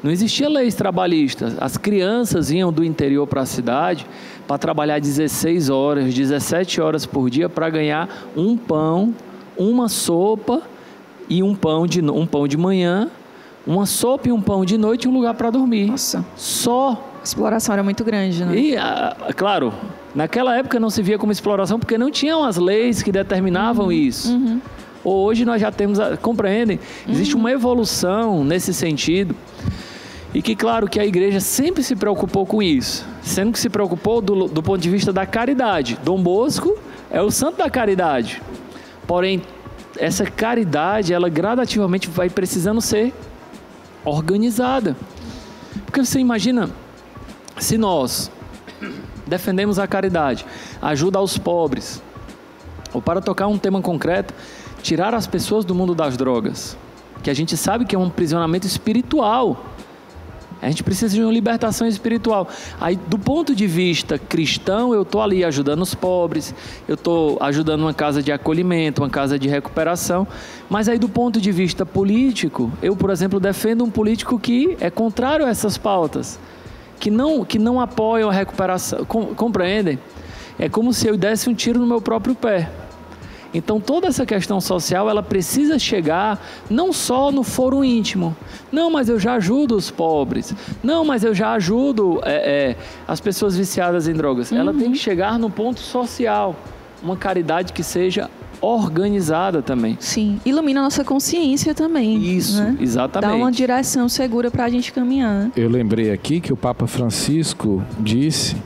Não existia leis trabalhistas. As crianças iam do interior para a cidade para trabalhar 16 horas, 17 horas por dia para ganhar um pão, uma sopa e um pão de manhã, uma sopa e um pão de noite e um lugar para dormir. Nossa. Só. A exploração era muito grande, né? E, claro, naquela época não se via como exploração porque não tinham as leis que determinavam isso. Uhum. Hoje nós já temos, compreendem? Existe uma evolução nesse sentido. E que, claro, que a igreja sempre se preocupou com isso. Sendo que se preocupou do ponto de vista da caridade. Dom Bosco é o santo da caridade. Porém, essa caridade, ela gradativamente vai precisando ser organizada. Porque você imagina, se nós defendemos a caridade, ajuda aos pobres, ou para tocar um tema concreto, tirar as pessoas do mundo das drogas, que a gente sabe que é um aprisionamento espiritual. A gente precisa de uma libertação espiritual. Aí, do ponto de vista cristão, eu estou ali ajudando os pobres, eu estou ajudando uma casa de acolhimento, uma casa de recuperação. Mas aí, do ponto de vista político, eu, por exemplo, defendo um político que é contrário a essas pautas, que não apoiam a recuperação. Compreendem? É como se eu desse um tiro no meu próprio pé. Então, toda essa questão social, ela precisa chegar não só no foro íntimo. Não, mas eu já ajudo os pobres. Não, mas eu já ajudo as pessoas viciadas em drogas. Ela tem que chegar no ponto social. Uma caridade que seja organizada também. Sim, ilumina a nossa consciência também. Isso, né? exatamente. Dá uma direção segura para a gente caminhar. Né? Eu lembrei aqui que o Papa Francisco disse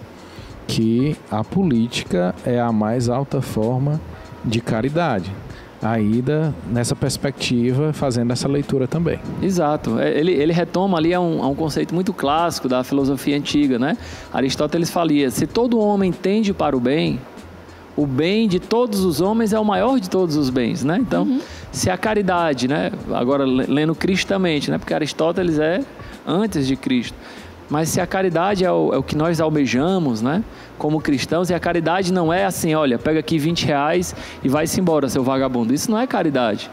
que a política é a mais alta forma de caridade. Ainda nessa perspectiva, fazendo essa leitura também. Exato. Ele retoma ali a um conceito muito clássico da filosofia antiga, né? Aristóteles falia, se todo homem tende para o bem de todos os homens é o maior de todos os bens, né? Então, se a caridade, né? Agora lendo cristamente, né? Porque Aristóteles é antes de Cristo. Mas se a caridade é o que nós almejamos, né? Como cristãos, e a caridade não é assim, olha, pega aqui R$20 e vai-se embora, seu vagabundo. Isso não é caridade.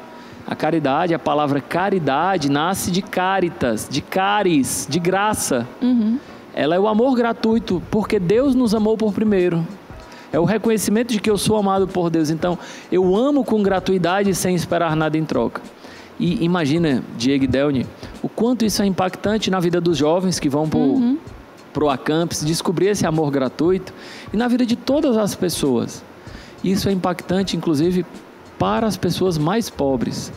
A caridade, a palavra caridade, nasce de caritas, de caris, de graça. Ela é o amor gratuito, porque Deus nos amou por primeiro. É o reconhecimento de que eu sou amado por Deus. Então, eu amo com gratuidade sem esperar nada em troca. E imagina, Diego e Delny, o quanto isso é impactante na vida dos jovens que vão para o Acampes, descobrir esse amor gratuito, e na vida de todas as pessoas. Isso é impactante, inclusive, para as pessoas mais pobres.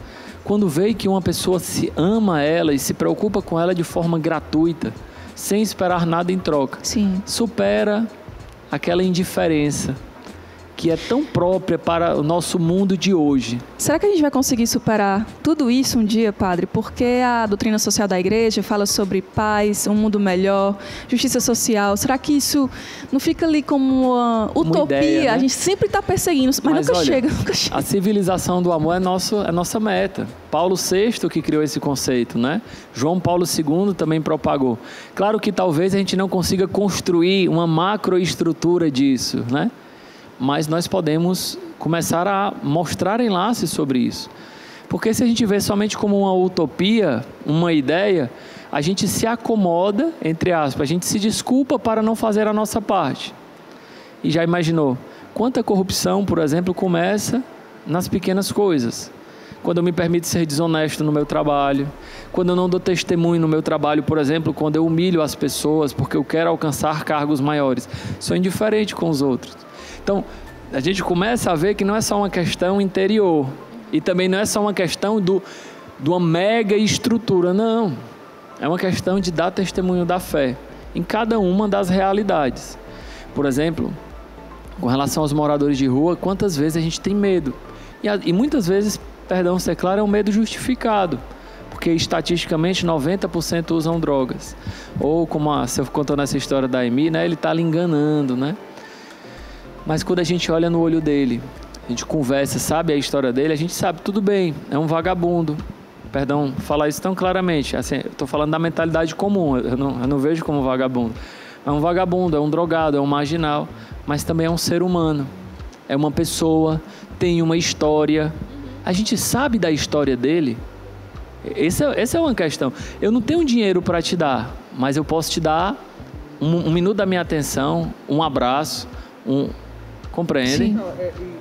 Quando vê que uma pessoa se ama ela e se preocupa com ela de forma gratuita, sem esperar nada em troca. Sim. Supera aquela indiferença que é tão própria para o nosso mundo de hoje. Será que a gente vai conseguir superar tudo isso um dia, padre? Porque a doutrina social da igreja fala sobre paz, um mundo melhor, justiça social. Será que isso não fica ali como uma utopia? Ideia, né? A gente sempre está perseguindo, mas nunca chega. A civilização do amor é nossa meta. Paulo VI que criou esse conceito, né? João Paulo II também propagou. Claro que talvez a gente não consiga construir uma macroestrutura disso, né? Mas nós podemos começar a mostrar enlaces sobre isso. Porque se a gente vê somente como uma utopia, uma ideia, a gente se acomoda, entre aspas, a gente se desculpa para não fazer a nossa parte. E já imaginou? Quanta corrupção, por exemplo, começa nas pequenas coisas. quando eu me permito ser desonesto no meu trabalho, quando eu não dou testemunho no meu trabalho, por exemplo, quando eu humilho as pessoas porque eu quero alcançar cargos maiores. Sou indiferente com os outros. Então, a gente começa a ver que não é só uma questão interior e também não é só uma questão de uma mega estrutura, não. É uma questão de dar testemunho da fé em cada uma das realidades. Por exemplo, com relação aos moradores de rua, quantas vezes a gente tem medo? E muitas vezes, perdão ser claro, é um medo justificado, porque estatisticamente 90% usam drogas. Ou como você contou nessa história da Amy, né, ele está lhe enganando, né? Mas quando a gente olha no olho dele, a gente conversa, sabe a história dele, a gente sabe, tudo bem, é um vagabundo. Perdão falar isso tão claramente, assim, eu estou falando da mentalidade comum, eu não vejo como vagabundo. É um vagabundo, é um drogado, é um marginal, mas também é um ser humano. É uma pessoa, tem uma história. A gente sabe da história dele. Essa é uma questão. Eu não tenho dinheiro para te dar, mas eu posso te dar um minuto da minha atenção, um abraço, compreendem? Sim.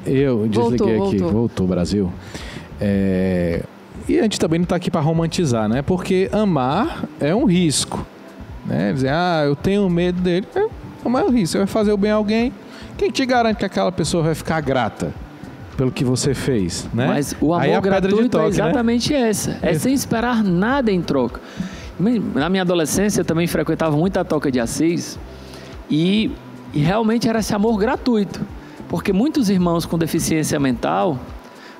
Eu desliguei aqui, voltou Brasil. E a gente também não está aqui para romantizar, né? Porque amar é um risco, né? Dizer, eu tenho medo dele, amar é um risco. Você vai fazer o bem a alguém, quem te garante que aquela pessoa vai ficar grata pelo que você fez, né? Mas o amor gratuito é exatamente essa. É sem esperar nada em troca. Na minha adolescência eu também frequentava muito a Toca de Assis e realmente era esse amor gratuito. Porque muitos irmãos com deficiência mental,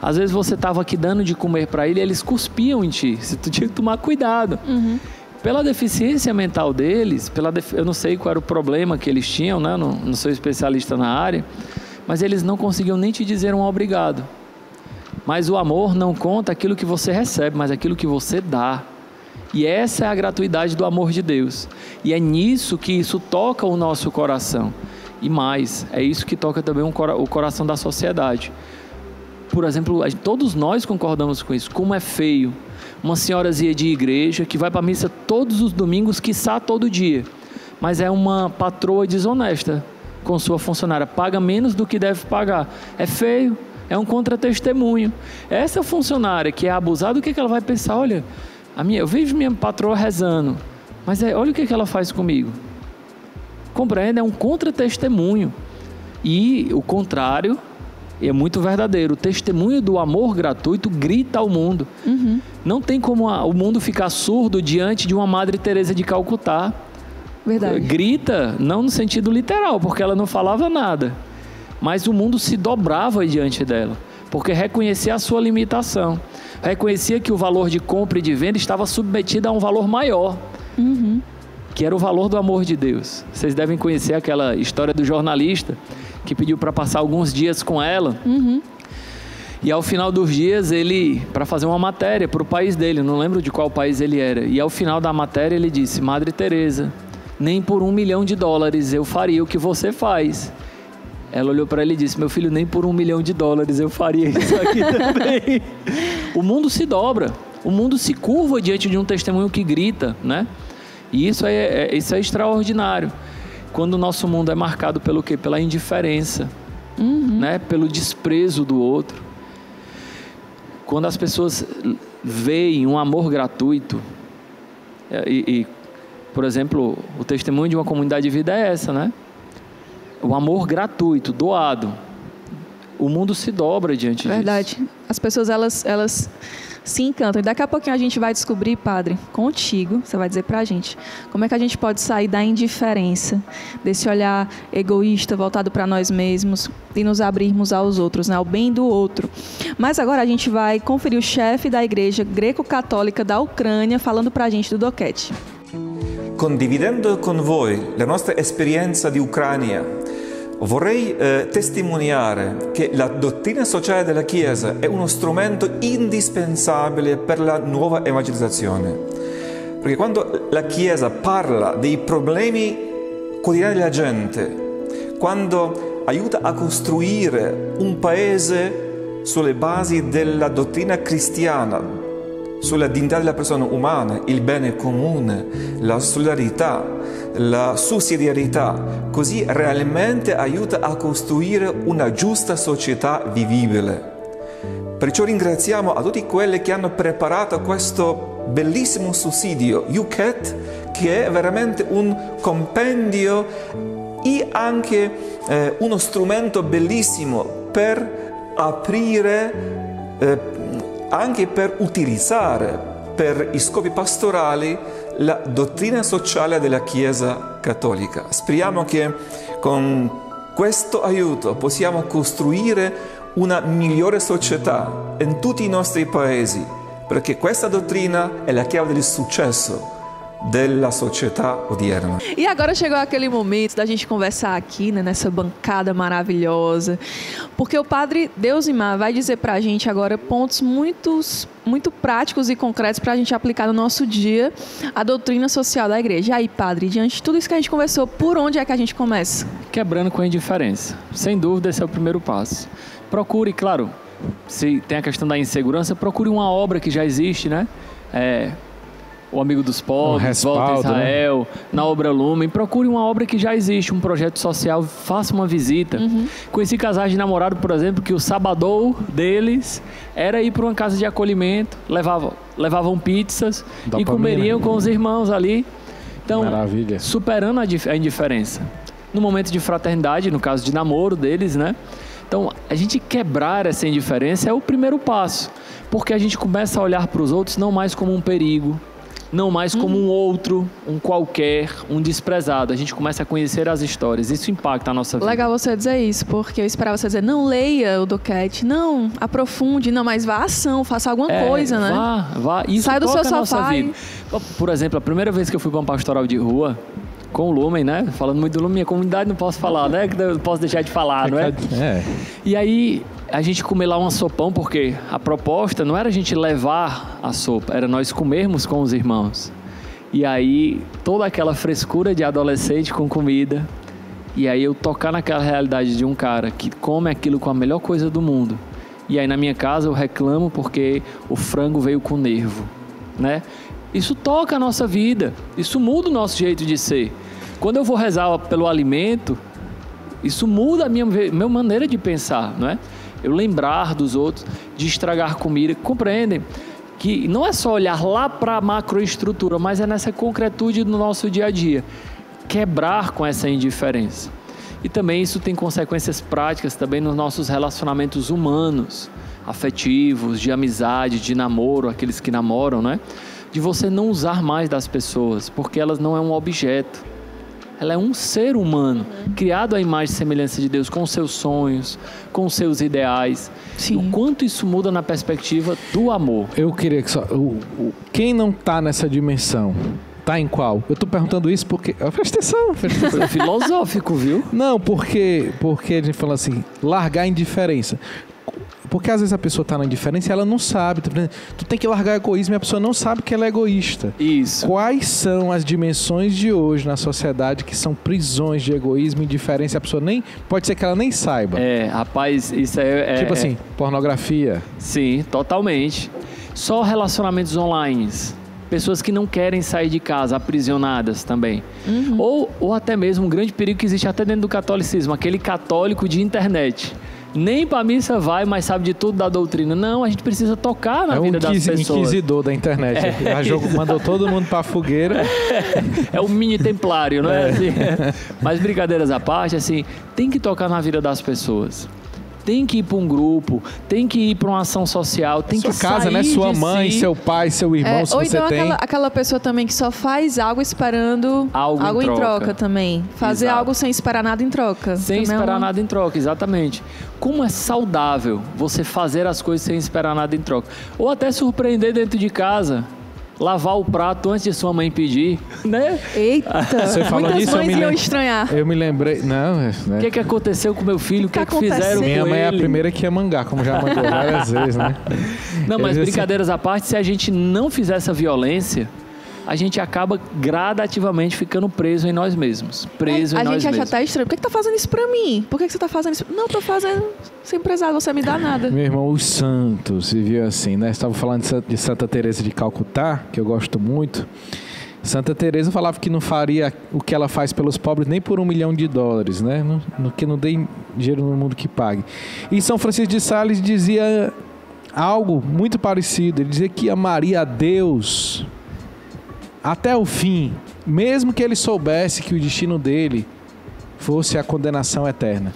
às vezes você estava aqui dando de comer para ele e eles cuspiam em ti. Tu tinha que tomar cuidado. Uhum. Pela deficiência mental deles, eu não sei qual era o problema que eles tinham, né? Não sou especialista na área, mas eles não conseguiam nem te dizer um obrigado. Mas o amor não conta aquilo que você recebe, mas aquilo que você dá. E essa é a gratuidade do amor de Deus. E é nisso que isso toca o nosso coração. E mais, é isso que toca também o coração da sociedade. Por exemplo, todos nós concordamos com isso. Como é feio uma senhorazinha de igreja que vai para a missa todos os domingos, quiçá todo dia, mas é uma patroa desonesta com sua funcionária, paga menos do que deve pagar. É feio, é um contra-testemunho. Essa funcionária que é abusada, o que ela vai pensar? Olha, eu vejo minha patroa rezando, mas olha o que ela faz comigo. Compreende? É um contra-testemunho. E o contrário é muito verdadeiro. O testemunho do amor gratuito grita ao mundo. Uhum. Não tem como o mundo ficar surdo diante de uma Madre Teresa de Calcutá. Verdade. Grita, não no sentido literal, porque ela não falava nada. Mas o mundo se dobrava diante dela, porque reconhecia a sua limitação. Reconhecia que o valor de compra e de venda estava submetido a um valor maior. Uhum. Que era o valor do amor de Deus. Vocês devem conhecer aquela história do jornalista que pediu para passar alguns dias com ela. Uhum. E ao final dos dias, para fazer uma matéria para o país dele, não lembro de qual país ele era. E ao final da matéria ele disse: Madre Teresa, nem por $1 milhão eu faria o que você faz. Ela olhou para ele e disse: meu filho, nem por $1 milhão eu faria isso aqui também. O mundo se dobra, o mundo se curva diante de um testemunho que grita, né? E isso é extraordinário. Quando o nosso mundo é marcado pelo quê? Pela indiferença, né? Pelo desprezo do outro. Quando as pessoas veem um amor gratuito, por exemplo, o testemunho de uma comunidade de vida é essa, né? O amor gratuito, doado. O mundo se dobra diante disso. Verdade. As pessoas, elas se encantam. E daqui a pouquinho a gente vai descobrir, Padre, contigo, você vai dizer pra gente, como é que a gente pode sair da indiferença, desse olhar egoísta, voltado para nós mesmos, e nos abrirmos aos outros, né, ao bem do outro. Mas agora a gente vai conferir o chefe da Igreja Greco-Católica da Ucrânia falando pra gente do DOCET. Condividendo con voi la nostra esperienza di Ucraina, vorrei testimoniare che la dottrina sociale della Chiesa è uno strumento indispensabile per la nuova evangelizzazione. Perché quando la Chiesa parla dei problemi quotidiani della gente, quando aiuta a costruire un paese sulle basi della dottrina cristiana, sulla dignità della persona umana, il bene comune, la solidarietà, la sussidiarietà, così realmente aiuta a costruire una giusta società vivibile. Perciò ringraziamo a tutti quelli che hanno preparato questo bellissimo sussidio, YouCat, che è veramente un compendio e anche uno strumento bellissimo per aprire, anche per utilizzare per i scopi pastorali la dottrina sociale della Chiesa Cattolica. Speriamo che con questo aiuto possiamo costruire una migliore società in tutti i nostri paesi, perché questa dottrina è la chiave del successo della società odierna. E agora chegou aquele momento da gente conversar aqui, né, nessa bancada maravilhosa, porque o Padre Deusimar vai dizer pra gente agora pontos muito práticos e concretos para a gente aplicar no nosso dia a doutrina social da igreja. E aí, Padre, diante de tudo isso que a gente conversou, por onde é que a gente começa? Quebrando com a indiferença. Sem dúvida, esse é o primeiro passo. Procure, claro, se tem a questão da insegurança, procure uma obra que já existe, né? O Amigo dos Pobres, Volta a Israel, né? Na Obra Lumen. Procure uma obra que já existe, um projeto social, faça uma visita. Conheci casais de namorado, por exemplo, que o sabadão deles era ir para uma casa de acolhimento, levavam pizzas e comeriam com os irmãos ali. Então, maravilha. Superando a indiferença. No momento de fraternidade, no caso de namoro deles, né? Então, a gente quebrar essa indiferença é o primeiro passo, porque a gente começa a olhar para os outros não mais como um perigo, não mais como um outro, um qualquer, um desprezado. A gente começa a conhecer as histórias. Isso impacta a nossa vida. Legal você dizer isso, porque eu esperava você dizer, não leia o DOCAT, não aprofunde, não, mas vá à ação, faça alguma coisa, né? Vá. Isso sai do seu sofá. Por exemplo, a primeira vez que eu fui para uma pastoral de rua, com o Lumen, né? Falando muito do Lumen, minha comunidade não posso falar, né? Que eu posso deixar de falar, não é? E aí, a gente comer lá uma sopão, porque a proposta não era a gente levar a sopa, era nós comermos com os irmãos. E aí, toda aquela frescura de adolescente com comida, e aí eu tocar naquela realidade de um cara que come aquilo com a melhor coisa do mundo. E aí, na minha casa, eu reclamo porque o frango veio com nervo, né? Isso toca a nossa vida, isso muda o nosso jeito de ser. Quando eu vou rezar pelo alimento, isso muda a minha maneira de pensar, não é? Eu lembrar dos outros, de estragar comida. Compreendem que não é só olhar lá para a macroestrutura, mas é nessa concretude do nosso dia a dia. Quebrar com essa indiferença. E também isso tem consequências práticas também nos nossos relacionamentos humanos, afetivos, de amizade, de namoro, aqueles que namoram, né? De você não usar mais das pessoas, porque elas não é um objeto. Ela é um ser humano, criado à imagem e semelhança de Deus, com seus sonhos, com seus ideais. Sim. O quanto isso muda na perspectiva do amor. Eu queria que quem não está nessa dimensão, tá em qual? Eu tô perguntando isso porque... Presta atenção. É filosófico, viu? Não, porque a gente fala assim, largar a indiferença. Porque às vezes a pessoa está na indiferença e ela não sabe. Tu tem que largar o egoísmo e a pessoa não sabe que ela é egoísta. Isso. Quais são as dimensões de hoje na sociedade que são prisões de egoísmo e indiferença? A pessoa nem... Pode ser que ela nem saiba. Rapaz, isso é... Tipo assim, pornografia. Sim, totalmente. Só relacionamentos online. Pessoas que não querem sair de casa, aprisionadas também. Ou até mesmo um grande perigo que existe até dentro do catolicismo, aquele católico de internet. Nem para missa vai, mas sabe de tudo da doutrina. Não, a gente precisa tocar na vida das pessoas. É um inquisidor da internet. Mandou todo mundo para a fogueira. É um mini templário, não é? Assim, mas brincadeiras à parte, assim, tem que tocar na vida das pessoas. Tem que ir para um grupo, tem que ir para uma ação social, tem que sair sua casa, né? Sua mãe, seu pai, seu irmão, se ou você então tem. Aquela pessoa também que só faz algo esperando algo em troca também. Fazer algo sem esperar nada em troca. Sem esperar nada em troca, exatamente. Como é saudável você fazer as coisas sem esperar nada em troca. Ou até surpreender dentro de casa. Lavar o prato antes de sua mãe pedir, né? Eita! Você falou muitas nisso, mães iam estranhar. Eu me lembrei... Não, né? O que aconteceu com meu filho? O que fizeram com ele? Minha mãe é a primeira que ia mangar, como já mandou várias vezes, né? Não, mas brincadeiras à parte, se a gente não fizer essa violência, a gente acaba gradativamente ficando preso em nós mesmos. A gente acha até estranho. Por que tá fazendo isso pra mim? Por que você tá fazendo isso? Não, tô fazendo sem precisar você me dar nada. Meu irmão, os santos viviam assim, né? Estava falando de Santa Teresa de Calcutá, que eu gosto muito. Santa Teresa falava que não faria o que ela faz pelos pobres nem por $1 milhão, né? Que não dê dinheiro no mundo que pague. E São Francisco de Sales dizia algo muito parecido. Ele dizia que amaria a Deus até o fim, mesmo que ele soubesse que o destino dele fosse a condenação eterna.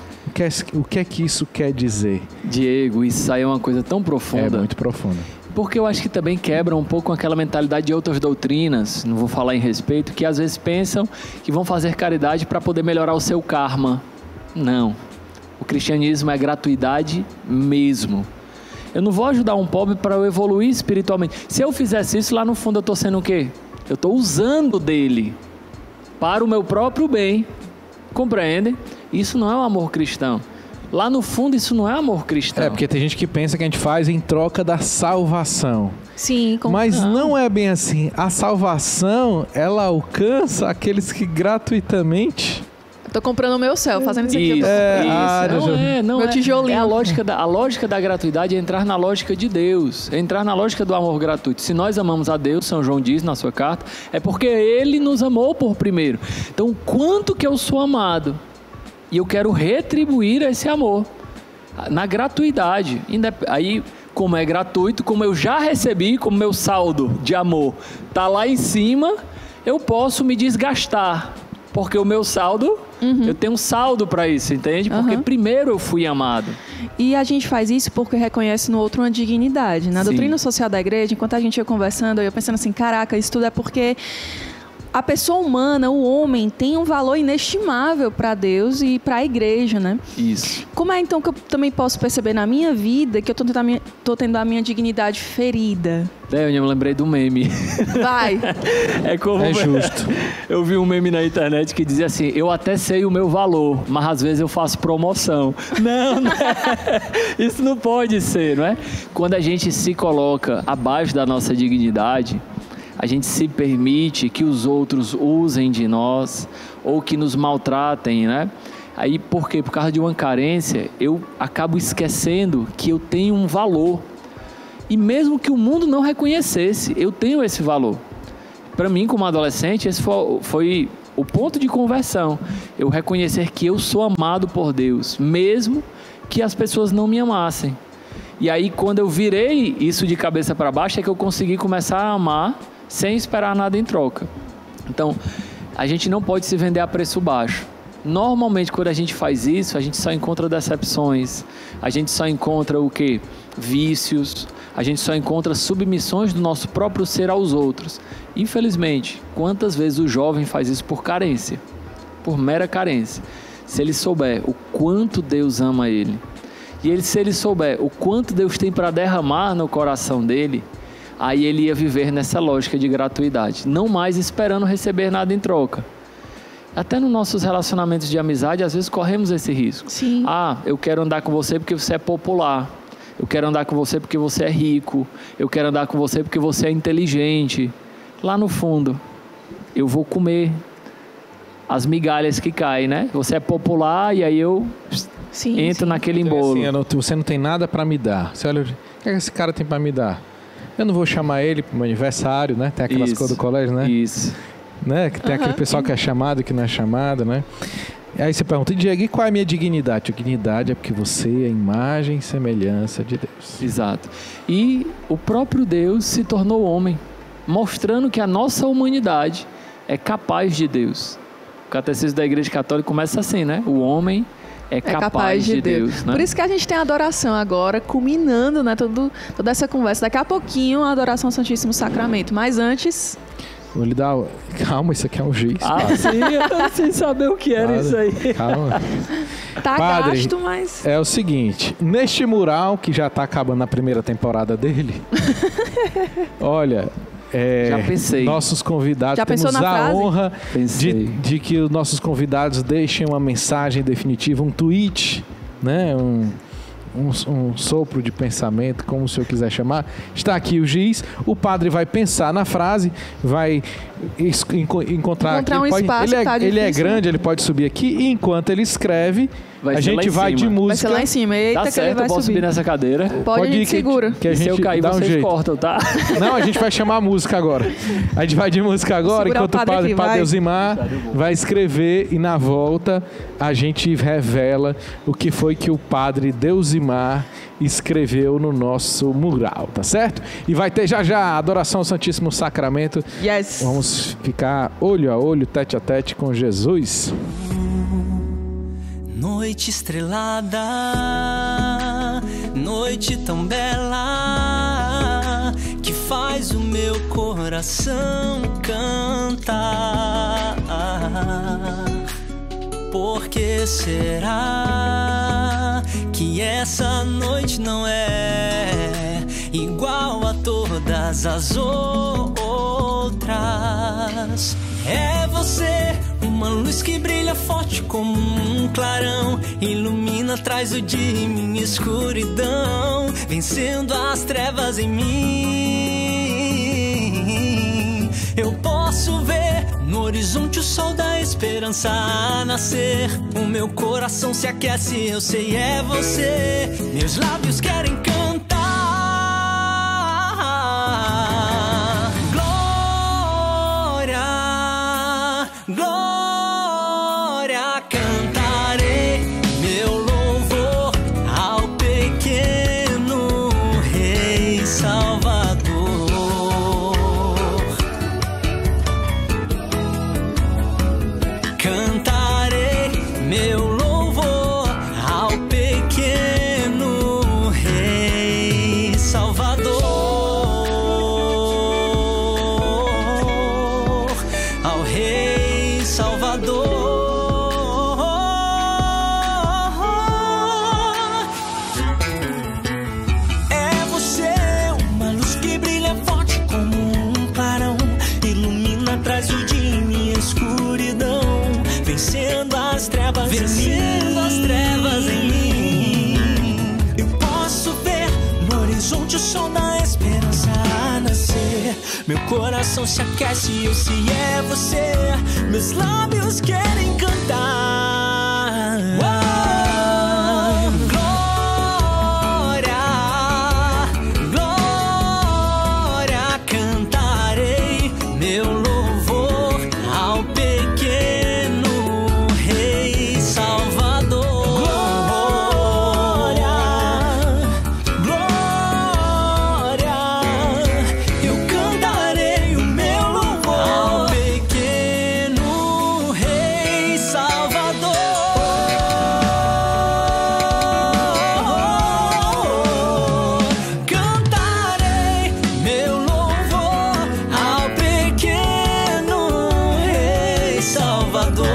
O que é que isso quer dizer? Diego, isso aí é uma coisa tão profunda. É muito profunda. Porque eu acho que também quebra um pouco aquela mentalidade de outras doutrinas, não vou falar em respeito, que às vezes pensam que vão fazer caridade para poder melhorar o seu karma. Não. O cristianismo é gratuidade mesmo. Eu não vou ajudar um pobre para eu evoluir espiritualmente. Se eu fizesse isso, lá no fundo eu estou sendo o quê? Eu estou usando dele para o meu próprio bem. Compreendem? Isso não é um amor cristão. Lá no fundo isso não é amor cristão. É, porque tem gente que pensa que a gente faz em troca da salvação. Sim, mas não é bem assim. A salvação, ela alcança aqueles que gratuitamente... Eu tô comprando o meu céu, fazendo isso aqui. Não meu é. tijolinho. A lógica da gratuidade é entrar na lógica de Deus, é entrar na lógica do amor gratuito. Se nós amamos a Deus, São João diz na sua carta, é porque Ele nos amou por primeiro. Então, quanto que eu sou amado e eu quero retribuir esse amor na gratuidade. Aí, como é gratuito, como eu já recebi, como meu saldo de amor tá lá em cima, eu posso me desgastar. Porque o meu saldo, eu tenho um saldo para isso, entende? Porque primeiro eu fui amado. E a gente faz isso porque reconhece no outro uma dignidade. Na doutrina social da igreja, enquanto a gente ia conversando, eu ia pensando assim, caraca, isso tudo é porque a pessoa humana, o homem, tem um valor inestimável para Deus e para a igreja, né? Isso. Como é então que eu também posso perceber na minha vida que eu tô tendo a minha dignidade ferida? Eu me lembrei do meme. Vai. É justo. Eu vi um meme na internet que dizia assim, eu até sei o meu valor, mas às vezes eu faço promoção. Não é. Isso não pode ser, não é? Quando a gente se coloca abaixo da nossa dignidade, a gente se permite que os outros usem de nós ou que nos maltratem, né? Aí, por quê? Por causa de uma carência, eu acabo esquecendo que eu tenho um valor. E mesmo que o mundo não reconhecesse, eu tenho esse valor. Para mim, como adolescente, esse foi o ponto de conversão. Eu reconhecer que eu sou amado por Deus, mesmo que as pessoas não me amassem. E aí, quando eu virei isso de cabeça para baixo, é que eu consegui começar a amar sem esperar nada em troca. Então, a gente não pode se vender a preço baixo. Normalmente, quando a gente faz isso, a gente só encontra decepções, a gente só encontra o quê? Vícios, a gente só encontra submissões do nosso próprio ser aos outros. Infelizmente, quantas vezes o jovem faz isso por carência, por mera carência? Se ele souber o quanto Deus ama ele, e se ele souber o quanto Deus tem para derramar no coração dele, aí ele ia viver nessa lógica de gratuidade, não mais esperando receber nada em troca. Até nos nossos relacionamentos de amizade, às vezes corremos esse risco. Sim. Eu quero andar com você porque você é popular. Eu quero andar com você porque você é rico. Eu quero andar com você porque você é inteligente. Lá no fundo, eu vou comer as migalhas que caem, né? Você é popular e aí eu entro naquele embolo. Então, assim, você não tem nada para me dar. Você olha, o que esse cara tem para me dar? Eu não vou chamar ele para o meu aniversário, né? Tem aquelas coisas do colégio, né? Isso. Né? Que tem aquele pessoal que é chamado e que não é chamado, né? E aí você pergunta, Diego, e qual é a minha dignidade? A dignidade é porque você é a imagem e semelhança de Deus. Exato. E o próprio Deus se tornou homem, mostrando que a nossa humanidade é capaz de Deus. O Catecismo da Igreja Católica começa assim, né? O homem é capaz de Deus, né? Por isso que a gente tem a adoração agora, culminando, né, toda essa conversa. Daqui a pouquinho, a adoração ao Santíssimo Sacramento. Mas antes... Vou lhe dar... Calma, isso aqui é um giz. Sim, eu tô sem saber o que era isso aí. Calma. Tá Padre, gasto, mas... É o seguinte, neste mural, que já tá acabando a primeira temporada dele, olha... já pensei. Nossos convidados, já temos pensou na a frase? honra de que os nossos convidados deixem uma mensagem definitiva, um tweet, né? Um sopro de pensamento, como o senhor quiser chamar. Está aqui o giz, o padre vai pensar na frase, vai encontrar aqui, um espaço. Ele é grande, ele pode subir aqui, e enquanto ele escreve, a gente vai de música. Vai ser lá em cima. Eita, tá que certo, ele vai eu posso subir nessa cadeira. Pode, a gente segura. Que a gente se eu cair, dá vocês jeito. cortam, tá? Não, a gente vai chamar a música agora. A gente vai de música agora, enquanto o padre Deusimar vai escrever, e na volta a gente revela o que foi que o padre Deusimar escreveu no nosso mural, tá certo? E vai ter já a adoração ao Santíssimo Sacramento. Yes. Vamos ficar olho a olho, tete a tete com Jesus. Noite estrelada, noite tão bela, que faz o meu coração cantar. Por que será que essa noite não é igual a todas as outras? É você, uma luz que brilha forte como um clarão, ilumina atrás do dia em minha escuridão, vencendo as trevas em mim. Eu posso ver no horizonte o sol da esperança a nascer. O meu coração se aquece, eu sei é você. Meus lábios querem cantar. Glória, glória, cantarei meu louvor ao pequeno Rei Salvador. Cantarei meu louvor ao pequeno Rei Salvador, ao Rei Salvador. É você, uma luz que brilha forte como um clarão, ilumina atrás do dia em minha escuridão, vencendo as trevas em mim. Eu posso ver no horizonte o sol da esperança a nascer. Meu coração se aquece, eu sei é você. Meus lábios querem cantar. Glória, glória, cantarei meu louvor ao pequeno Rei Salvador. Glória, glória, eu cantarei o meu louvor ao pequeno Rei Salvador. Cantarei meu louvor ao pequeno Rei Salvador.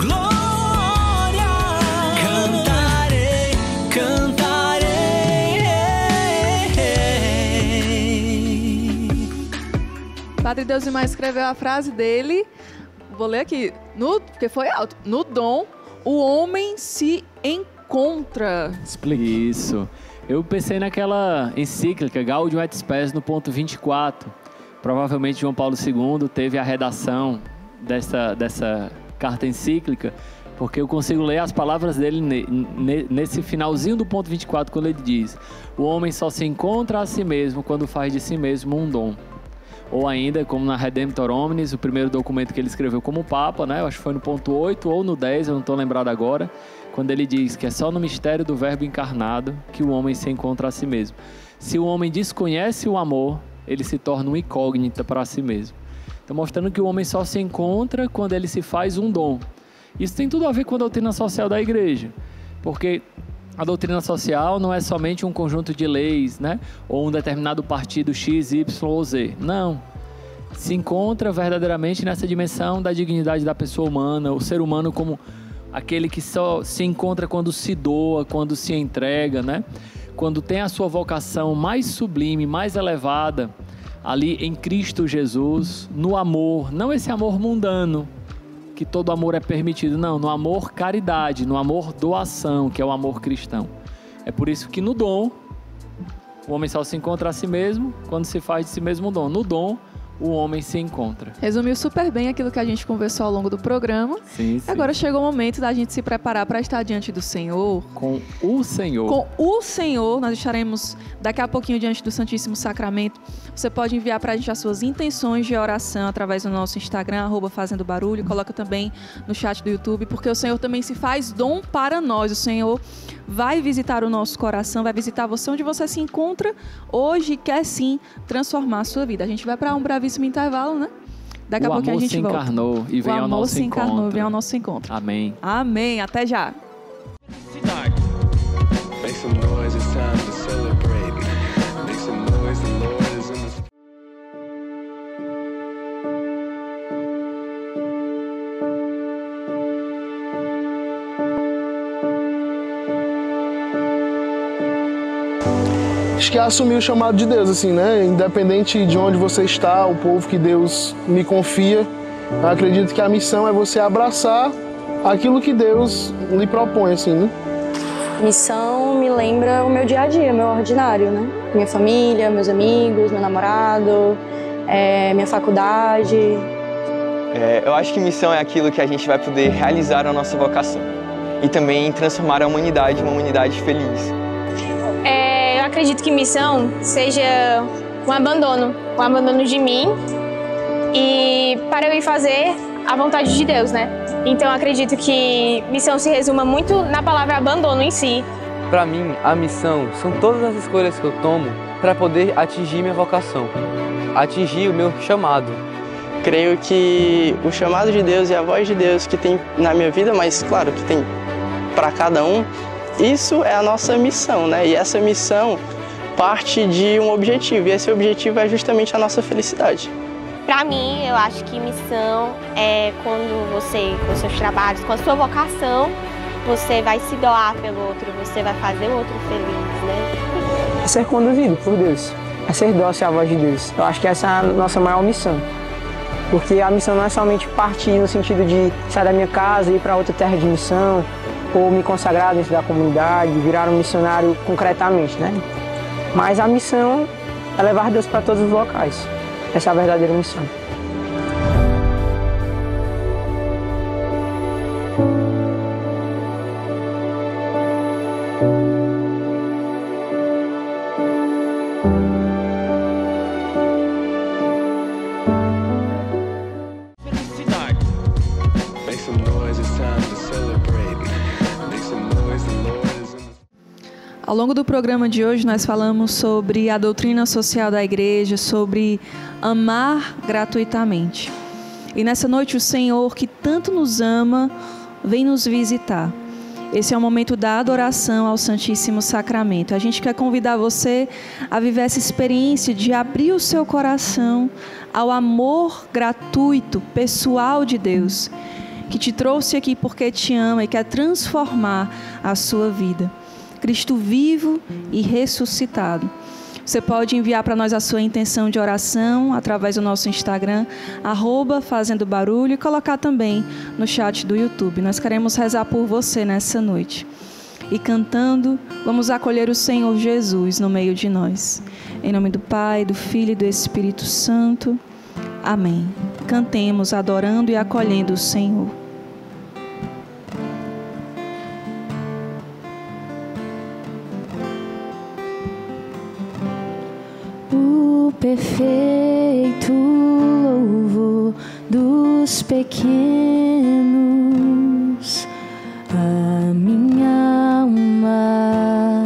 Glória, cantarei, cantarei. Padre Deusimar escreveu a frase dele, vou ler aqui, porque foi alto. No dom, o homem se encontra. Explique. Isso. Eu pensei naquela encíclica Gaudium et Spes no ponto 24. Provavelmente João Paulo II teve a redação dessa carta encíclica, porque eu consigo ler as palavras dele nesse finalzinho do ponto 24, quando ele diz: o homem só se encontra a si mesmo quando faz de si mesmo um dom. Ou ainda, como na Redemptor Hominis, o primeiro documento que ele escreveu como Papa, né? Eu acho que foi no ponto 8 ou no 10, eu não estou lembrado agora, quando ele diz que é só no mistério do Verbo encarnado que o homem se encontra a si mesmo. Se o homem desconhece o amor, ele se torna uma incógnita para si mesmo. Então, mostrando que o homem só se encontra quando ele se faz um dom. Isso tem tudo a ver com a doutrina social da igreja, porque a doutrina social não é somente um conjunto de leis, né? Ou um determinado partido X, Y ou Z. Não. Se encontra verdadeiramente nessa dimensão da dignidade da pessoa humana, o ser humano como aquele que só se encontra quando se doa, quando se entrega, né? Quando tem a sua vocação mais sublime, mais elevada, ali em Cristo Jesus, no amor, não esse amor mundano, que todo amor é permitido, não, no amor caridade, no amor doação, que é o amor cristão. É por isso que no dom, o homem só se encontra a si mesmo quando se faz de si mesmo um dom. No dom, o homem se encontra. Resumiu super bem aquilo que a gente conversou ao longo do programa. Sim, sim. Agora chegou o momento da gente se preparar para estar diante do Senhor. Com o Senhor. Com o Senhor. Nós estaremos daqui a pouquinho diante do Santíssimo Sacramento. Você pode enviar para a gente as suas intenções de oração através do nosso Instagram, @Fazendo Barulho. Coloca também no chat do YouTube, porque o Senhor também se faz dom para nós. O Senhor vai visitar o nosso coração, vai visitar você onde você se encontra hoje e quer sim transformar a sua vida. A gente vai para um brevíssimo intervalo, né? Daqui a pouquinho a gente volta. O amor se encarnou e veio ao nosso encontro. O amor se encarnou e veio ao nosso encontro. Amém. Amém. Até já. Make some noise, it's time to celebrate. Make some noise, the Lord is in the... Acho que é assumir o chamado de Deus, assim, né? Independente de onde você está, o povo que Deus me confia, eu acredito que a missão é você abraçar aquilo que Deus lhe propõe, assim, né? Missão me lembra o meu dia a dia, meu ordinário, né? Minha família, meus amigos, meu namorado, minha faculdade. Eu acho que missão é aquilo que a gente vai poder realizar a nossa vocação e também transformar a humanidade em uma humanidade feliz. Eu acredito que missão seja um abandono de mim e para eu ir fazer a vontade de Deus, né? Então eu acredito que missão se resuma muito na palavra abandono em si. Para mim, a missão são todas as escolhas que eu tomo para poder atingir minha vocação, atingir o meu chamado. Creio que o chamado de Deus e a voz de Deus que tem na minha vida, mas claro que tem para cada um, isso é a nossa missão, né? E essa missão parte de um objetivo, e esse objetivo é justamente a nossa felicidade. Para mim, eu acho que missão é quando você, com seus trabalhos, com a sua vocação, você vai se doar pelo outro, você vai fazer o outro feliz, né? É ser conduzido por Deus, é ser dócil à voz de Deus. Eu acho que essa é a nossa maior missão. Porque a missão não é somente partir no sentido de sair da minha casa e ir para outra terra de missão, ou me consagrar dentro da comunidade, virar um missionário concretamente, né? Mas a missão é levar Deus para todos os locais. Essa é a verdadeira missão. Make some noise, it's time to celebrate. Make some noise, the Lord is in the... Ao longo do programa de hoje, nós falamos sobre a doutrina social da igreja, sobre amar gratuitamente. E nessa noite, o Senhor, que tanto nos ama, vem nos visitar. Esse é o momento da adoração ao Santíssimo Sacramento. A gente quer convidar você a viver essa experiência de abrir o seu coração ao amor gratuito, pessoal de Deus, que te trouxe aqui porque te ama e quer transformar a sua vida. Cristo vivo e ressuscitado. Você pode enviar para nós a sua intenção de oração através do nosso Instagram, @Fazendo Barulho, e colocar também no chat do YouTube. Nós queremos rezar por você nessa noite. E cantando, vamos acolher o Senhor Jesus no meio de nós. Em nome do Pai, do Filho e do Espírito Santo. Amém. Cantemos, adorando e acolhendo o Senhor. O perfeito louvor dos pequenos, a minha alma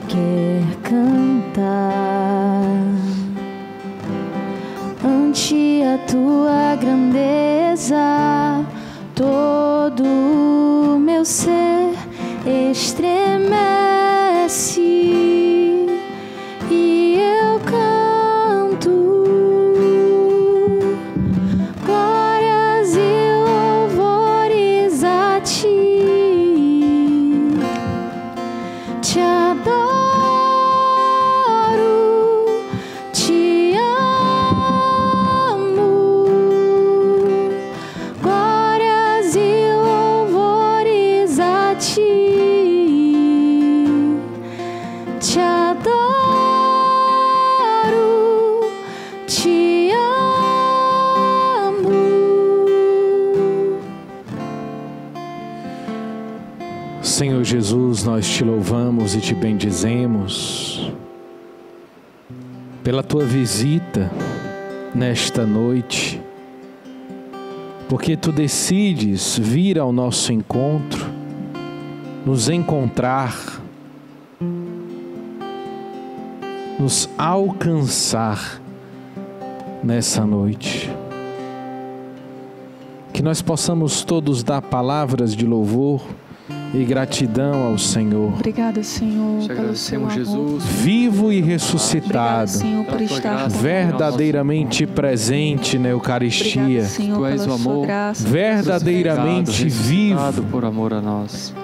quer cantar ante a tua grandeza, todo o meu ser estremece. E eu canto glórias e louvores a ti, te adoro, te amo, glórias e louvores a ti. Senhor Jesus, nós te louvamos e te bendizemos pela tua visita nesta noite, porque tu decides vir ao nosso encontro, nos encontrar, nos alcançar nessa noite. Que nós possamos todos dar palavras de louvor e gratidão ao Senhor. Obrigada, Senhor, pelo seu amor. Jesus, vivo e ressuscitado, Obrigada, Senhor, por estar verdadeiramente presente na Eucaristia. Obrigada, Senhor, tu és pela o sua amor, graça, verdadeiramente vivo, por amor a nós.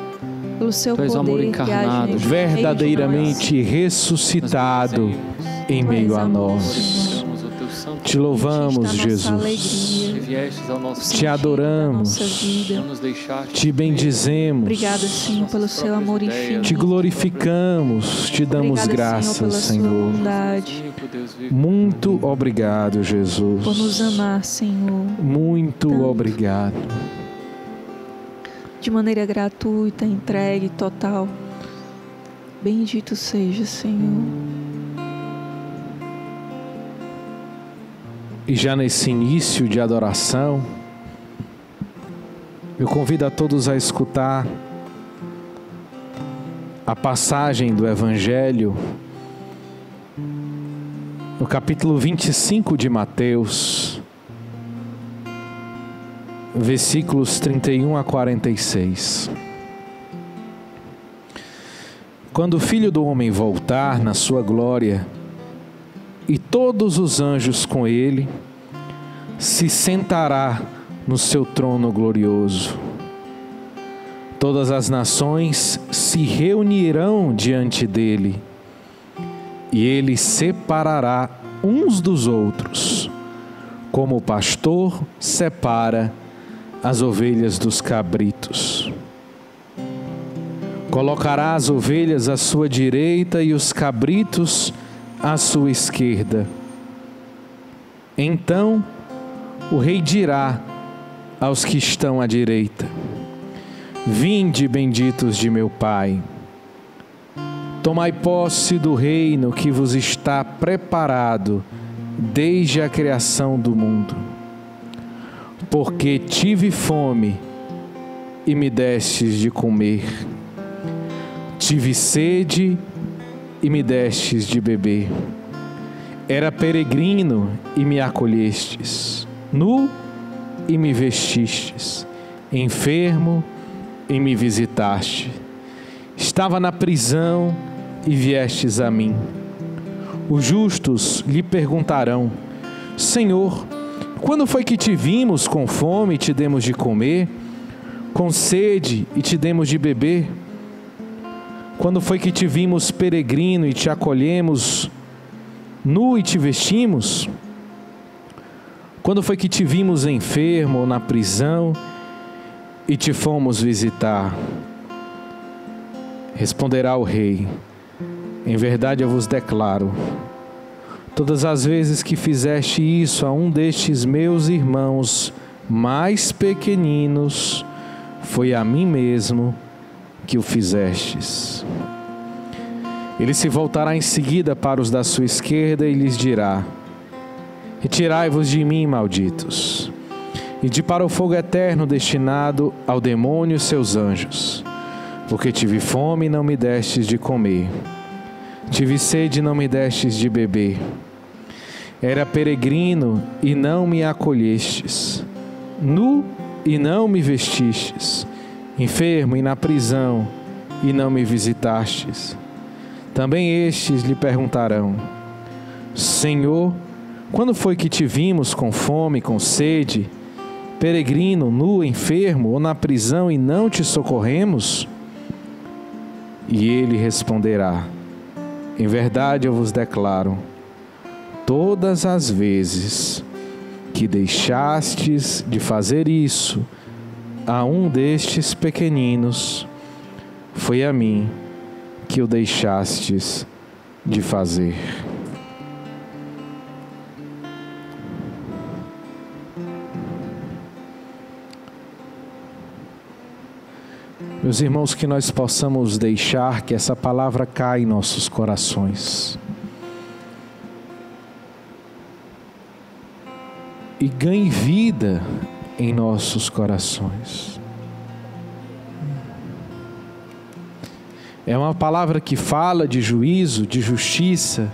pelo seu Tu és o poder amor que encarnado, age verdadeiramente ressuscitado em meio a nós. Te louvamos, Jesus. Te adoramos. Te bendizemos. Obrigada, Senhor, pelo seu amor infinito. Te glorificamos. Te damos Obrigada, graças, Senhor, pela Senhor. sua bondade. Muito obrigado, Jesus. Por nos amar, Senhor. Muito obrigado. De maneira gratuita, entregue, total. Bendito seja, Senhor. E já nesse início de adoração, eu convido a todos a escutar a passagem do Evangelho no capítulo 25 de Mateus, versículos 31 a 46. Quando o Filho do Homem voltar na sua glória, e todos os anjos com ele, se sentará no seu trono glorioso. Todas as nações se reunirão diante dele, e ele separará uns dos outros, como o pastor separa as ovelhas dos cabritos. Colocará as ovelhas à sua direita e os cabritos à sua esquerda. Então o rei dirá aos que estão à direita: vinde, benditos de meu Pai, tomai posse do reino que vos está preparado desde a criação do mundo. Porque tive fome e me destes de comer, tive sede e me destes de beber. Era peregrino e me acolhestes, nu e me vestistes, enfermo e me visitaste. Estava na prisão e viestes a mim. Os justos lhe perguntarão: Senhor, quando foi que te vimos com fome e te demos de comer, com sede e te demos de beber? Quando foi que te vimos peregrino e te acolhemos, nu e te vestimos? Quando foi que te vimos enfermo ou na prisão e te fomos visitar? Responderá o rei: em verdade eu vos declaro, todas as vezes que fizeste isso a um destes meus irmãos mais pequeninos, foi a mim mesmo que o fizestes. Ele se voltará em seguida para os da sua esquerda e lhes dirá: retirai-vos de mim, malditos, ide para o fogo eterno destinado ao demônio e seus anjos. Porque tive fome e não me destes de comer, tive sede e não me destes de beber. Era peregrino e não me acolhestes, nu e não me vestistes, enfermo e na prisão e não me visitastes. Também estes lhe perguntarão: Senhor, quando foi que te vimos com fome, com sede, peregrino, nu, enfermo ou na prisão e não te socorremos? E ele responderá: em verdade eu vos declaro, todas as vezes que deixastes de fazer isso a um destes pequeninos, foi a mim que o deixastes de fazer. Meus irmãos, que nós possamos deixar que essa palavra caia em nossos corações e ganhe vida em nossos corações. É uma palavra que fala de juízo, de justiça,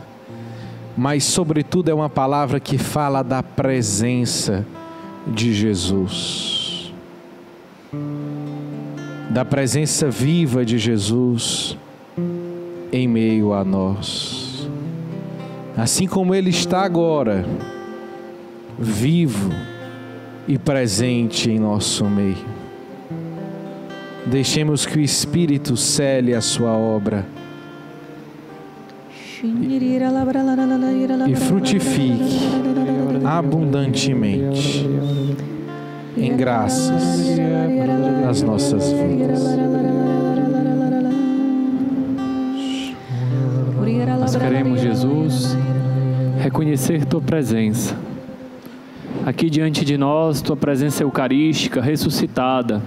mas sobretudo é uma palavra que fala da presença de Jesus, da presença viva de Jesus em meio a nós, assim como Ele está agora, vivo e presente em nosso meio. Deixemos que o Espírito cele a sua obra e frutifique abundantemente em graças nas nossas vidas. Nós queremos, Jesus, reconhecer Tua presença. Aqui diante de nós, Tua presença eucarística, ressuscitada.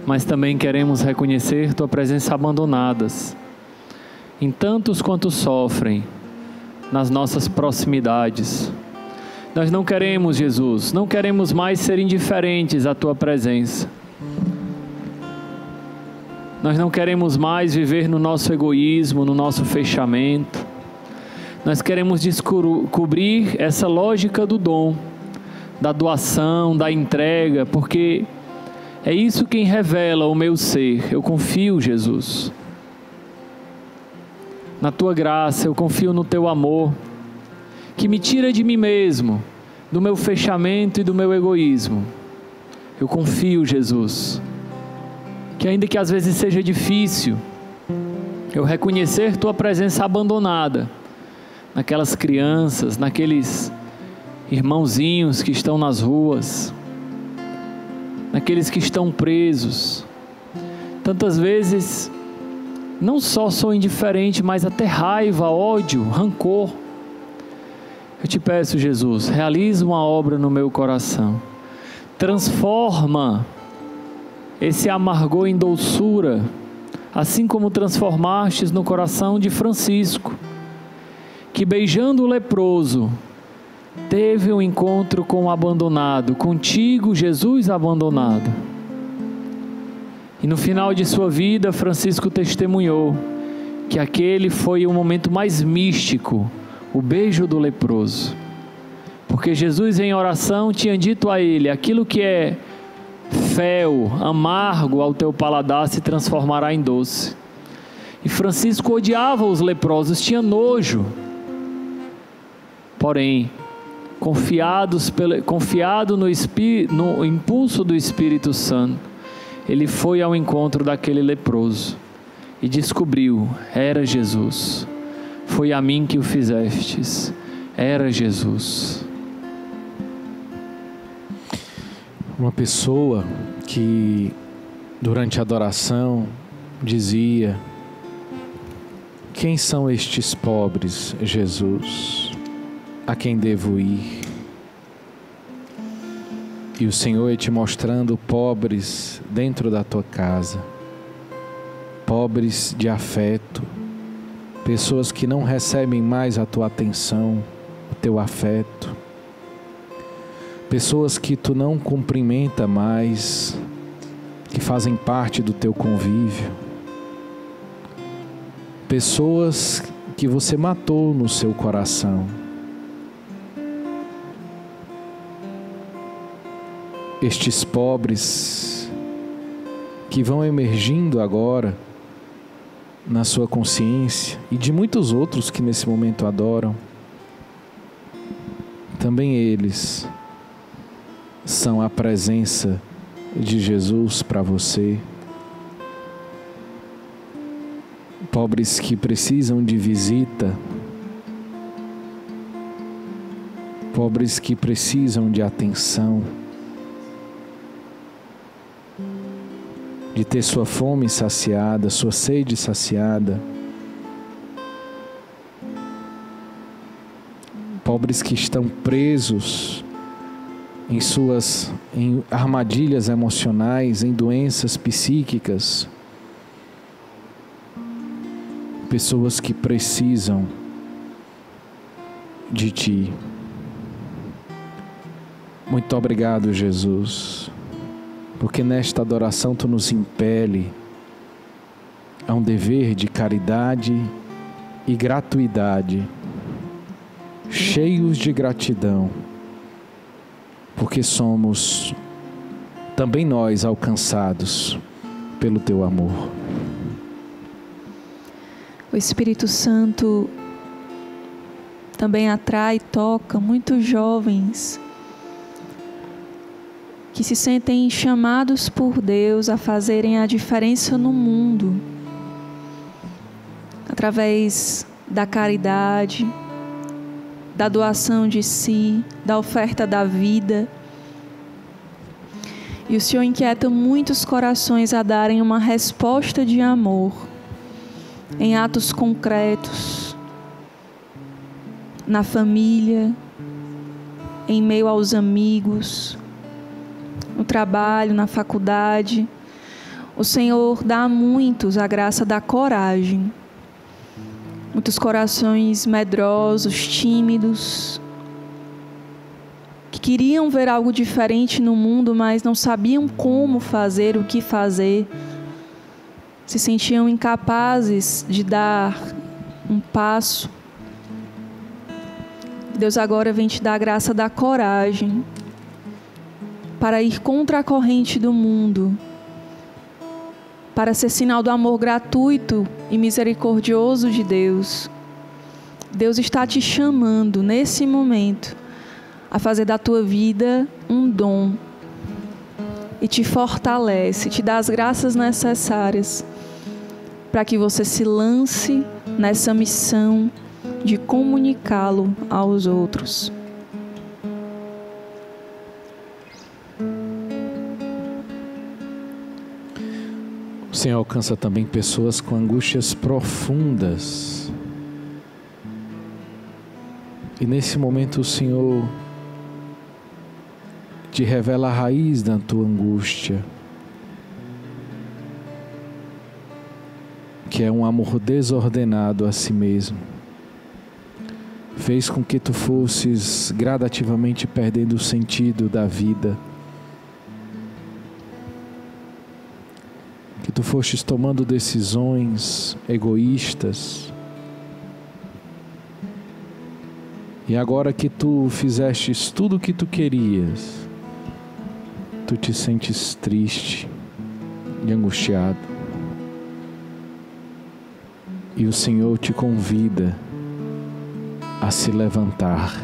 Mas também queremos reconhecer Tua presença abandonadas, em tantos quantos sofrem, nas nossas proximidades. Nós não queremos, Jesus, não queremos mais ser indiferentes à Tua presença. Nós não queremos mais viver no nosso egoísmo, no nosso fechamento. Nós queremos descobrir essa lógica do dom, da doação, da entrega, porque é isso quem revela o meu ser. Eu confio, Jesus, na Tua graça, eu confio no Teu amor, que me tira de mim mesmo, do meu fechamento e do meu egoísmo. Eu confio, Jesus, que ainda que às vezes seja difícil, eu reconhecer Tua presença abandonada, naquelas crianças, naqueles irmãozinhos que estão nas ruas, naqueles que estão presos. Tantas vezes, não só sou indiferente, mas até raiva, ódio, rancor. Eu te peço, Jesus, realiza uma obra no meu coração. Transforma esse amargor em doçura, assim como transformastes no coração de Francisco, que beijando o leproso, teve um encontro com o abandonado, contigo, Jesus abandonado. E no final de sua vida, Francisco testemunhou que aquele foi o momento mais místico, o beijo do leproso. Porque Jesus em oração tinha dito a ele: aquilo que é fel, amargo ao teu paladar se transformará em doce. E Francisco odiava os leprosos, tinha nojo. Porém, confiado no impulso do Espírito Santo, ele foi ao encontro daquele leproso e descobriu: era Jesus. Foi a mim que o fizestes. Era Jesus. Uma pessoa que durante a adoração dizia: quem são estes pobres, Jesus? A quem devo ir? E o Senhor ia te mostrando pobres dentro da tua casa, pobres de afeto, pessoas que não recebem mais a tua atenção, o teu afeto, pessoas que tu não cumprimenta mais, que fazem parte do teu convívio, pessoas que você matou no seu coração. Estes pobres que vão emergindo agora na sua consciência, e de muitos outros que nesse momento adoram, também eles são a presença de Jesus para você. Pobres que precisam de visita, pobres que precisam de atenção, de ter sua fome saciada, sua sede saciada. Pobres que estão presos em armadilhas emocionais, em doenças psíquicas. Pessoas que precisam de Ti. Muito obrigado, Jesus, porque nesta adoração Tu nos impele a um dever de caridade e gratuidade, cheios de gratidão, porque somos também nós alcançados pelo Teu amor. O Espírito Santo também atrai e toca muitos jovens que se sentem chamados por Deus a fazerem a diferença no mundo, através da caridade, da doação de si, da oferta da vida. E o Senhor inquieta muitos corações a darem uma resposta de amor em atos concretos, na família, em meio aos amigos, no trabalho, na faculdade. O Senhor dá a muitos a graça da coragem. Muitos corações medrosos, tímidos, que queriam ver algo diferente no mundo, mas não sabiam como fazer, o que fazer. Se sentiam incapazes de dar um passo. Deus agora vem te dar a graça da coragem para ir contra a corrente do mundo, para ser sinal do amor gratuito e misericordioso de Deus. Deus está te chamando nesse momento a fazer da tua vida um dom e te fortalece, te dá as graças necessárias para que você se lance nessa missão de comunicá-lo aos outros. O Senhor alcança também pessoas com angústias profundas. E nesse momento o Senhor te revela a raiz da tua angústia, que é um amor desordenado a si mesmo. Fez com que tu fosses gradativamente perdendo o sentido da vida, que tu fostes tomando decisões egoístas, e agora que tu fizestes tudo o que tu querias, tu te sentes triste e angustiado. E o Senhor te convida a se levantar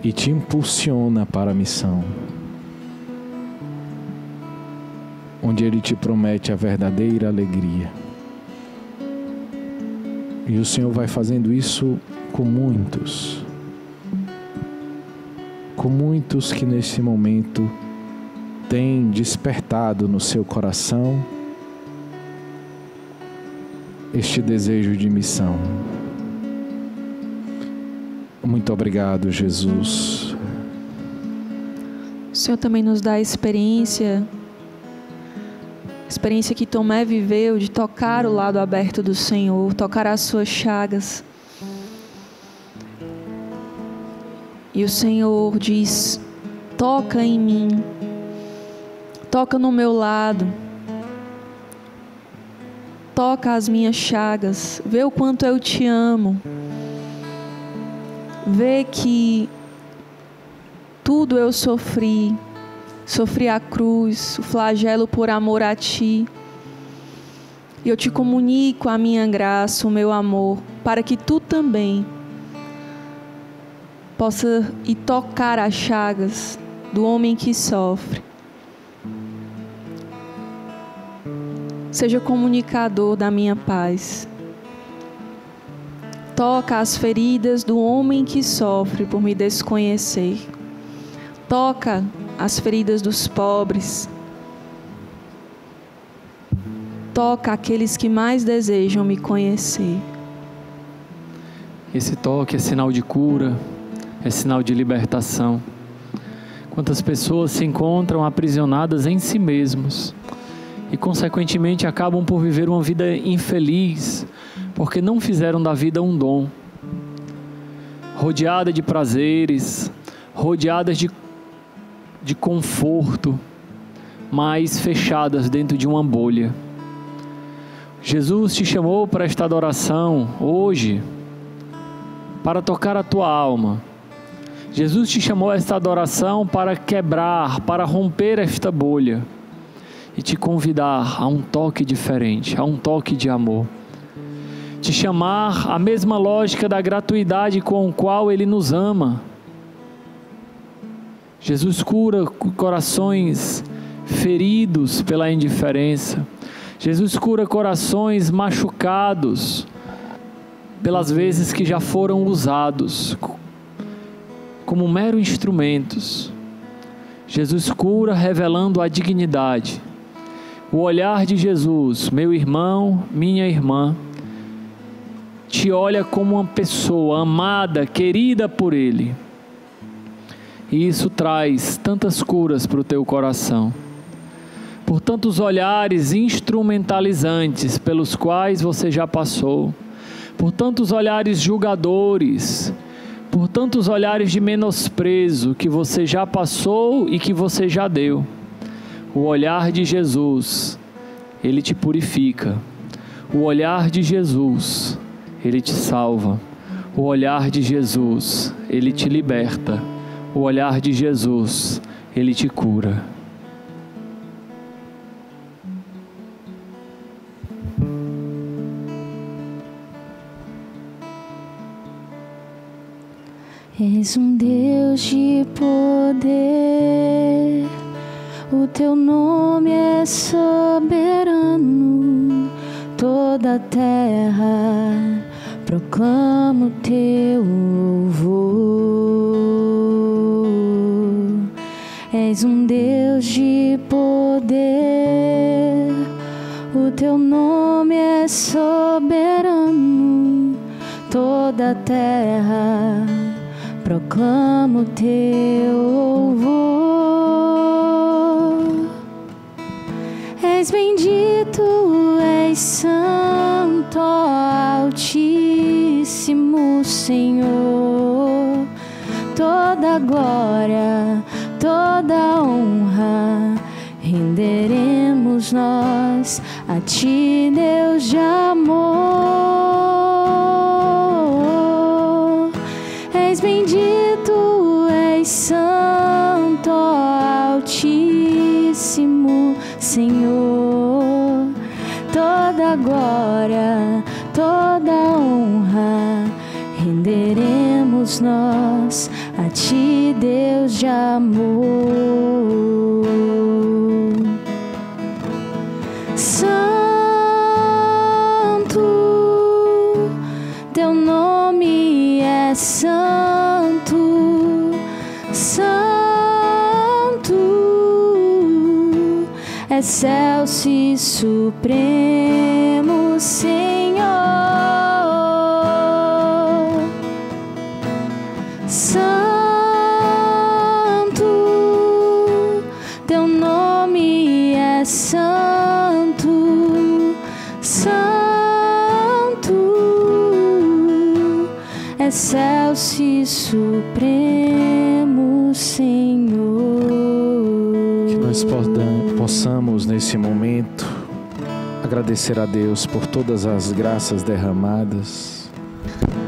e te impulsiona para a missão, onde Ele te promete a verdadeira alegria. E o Senhor vai fazendo isso com muitos que nesse momento têm despertado no seu coração este desejo de missão. Muito obrigado, Jesus. O Senhor também nos dá a experiência que Tomé viveu de tocar o lado aberto do Senhor, tocar as suas chagas. E o Senhor diz: toca em mim, toca no meu lado, toca as minhas chagas, vê o quanto eu te amo, vê que tudo eu sofri a cruz, o flagelo por amor a ti, e eu te comunico a minha graça, o meu amor, para que tu também possa ir tocar as chagas do homem que sofre. Seja comunicador da minha paz. Toca as feridas do homem que sofre por me desconhecer. Toca as feridas dos pobres. Toca aqueles que mais desejam me conhecer. Esse toque é sinal de cura, é sinal de libertação. Quantas pessoas se encontram aprisionadas em si mesmos e, consequentemente, acabam por viver uma vida infeliz, porque não fizeram da vida um dom. Rodeada de prazeres, rodeadas de conforto, mas fechadas dentro de uma bolha. Jesus te chamou para esta adoração hoje, para tocar a tua alma. Jesus te chamou a esta adoração para quebrar, para romper esta bolha e te convidar a um toque diferente, a um toque de amor. Te chamar à mesma lógica da gratuidade com a qual Ele nos ama. Jesus cura corações feridos pela indiferença. Jesus cura corações machucados pelas vezes que já foram usados como mero instrumentos. Jesus cura revelando a dignidade. O olhar de Jesus, meu irmão, minha irmã, te olha como uma pessoa amada, querida por Ele. E isso traz tantas curas para o teu coração. Por tantos olhares instrumentalizantes pelos quais você já passou, por tantos olhares julgadores, por tantos olhares de menosprezo que você já passou e que você já deu. O olhar de Jesus, Ele te purifica. O olhar de Jesus, Ele te salva. O olhar de Jesus, Ele te liberta. O olhar de Jesus, Ele te cura. És um Deus de poder, o teu nome é soberano, toda a terra proclama o teu louvor. És um Deus de poder, o teu nome é soberano, toda a terra proclama o teu louvor. És bendito, és santo, Altíssimo Senhor. Toda glória, toda honra renderemos nós a ti, Deus de amor. És bendito, és santo, Altíssimo Senhor. Toda glória, toda honra renderemos nós a ti, Deus de amor. Santo, teu nome é santo, santo, excelso e supremo Senhor. Santo, teu nome é santo, santo, excelso e supremo Senhor. Que nós possamos nesse momento agradecer a Deus por todas as graças derramadas,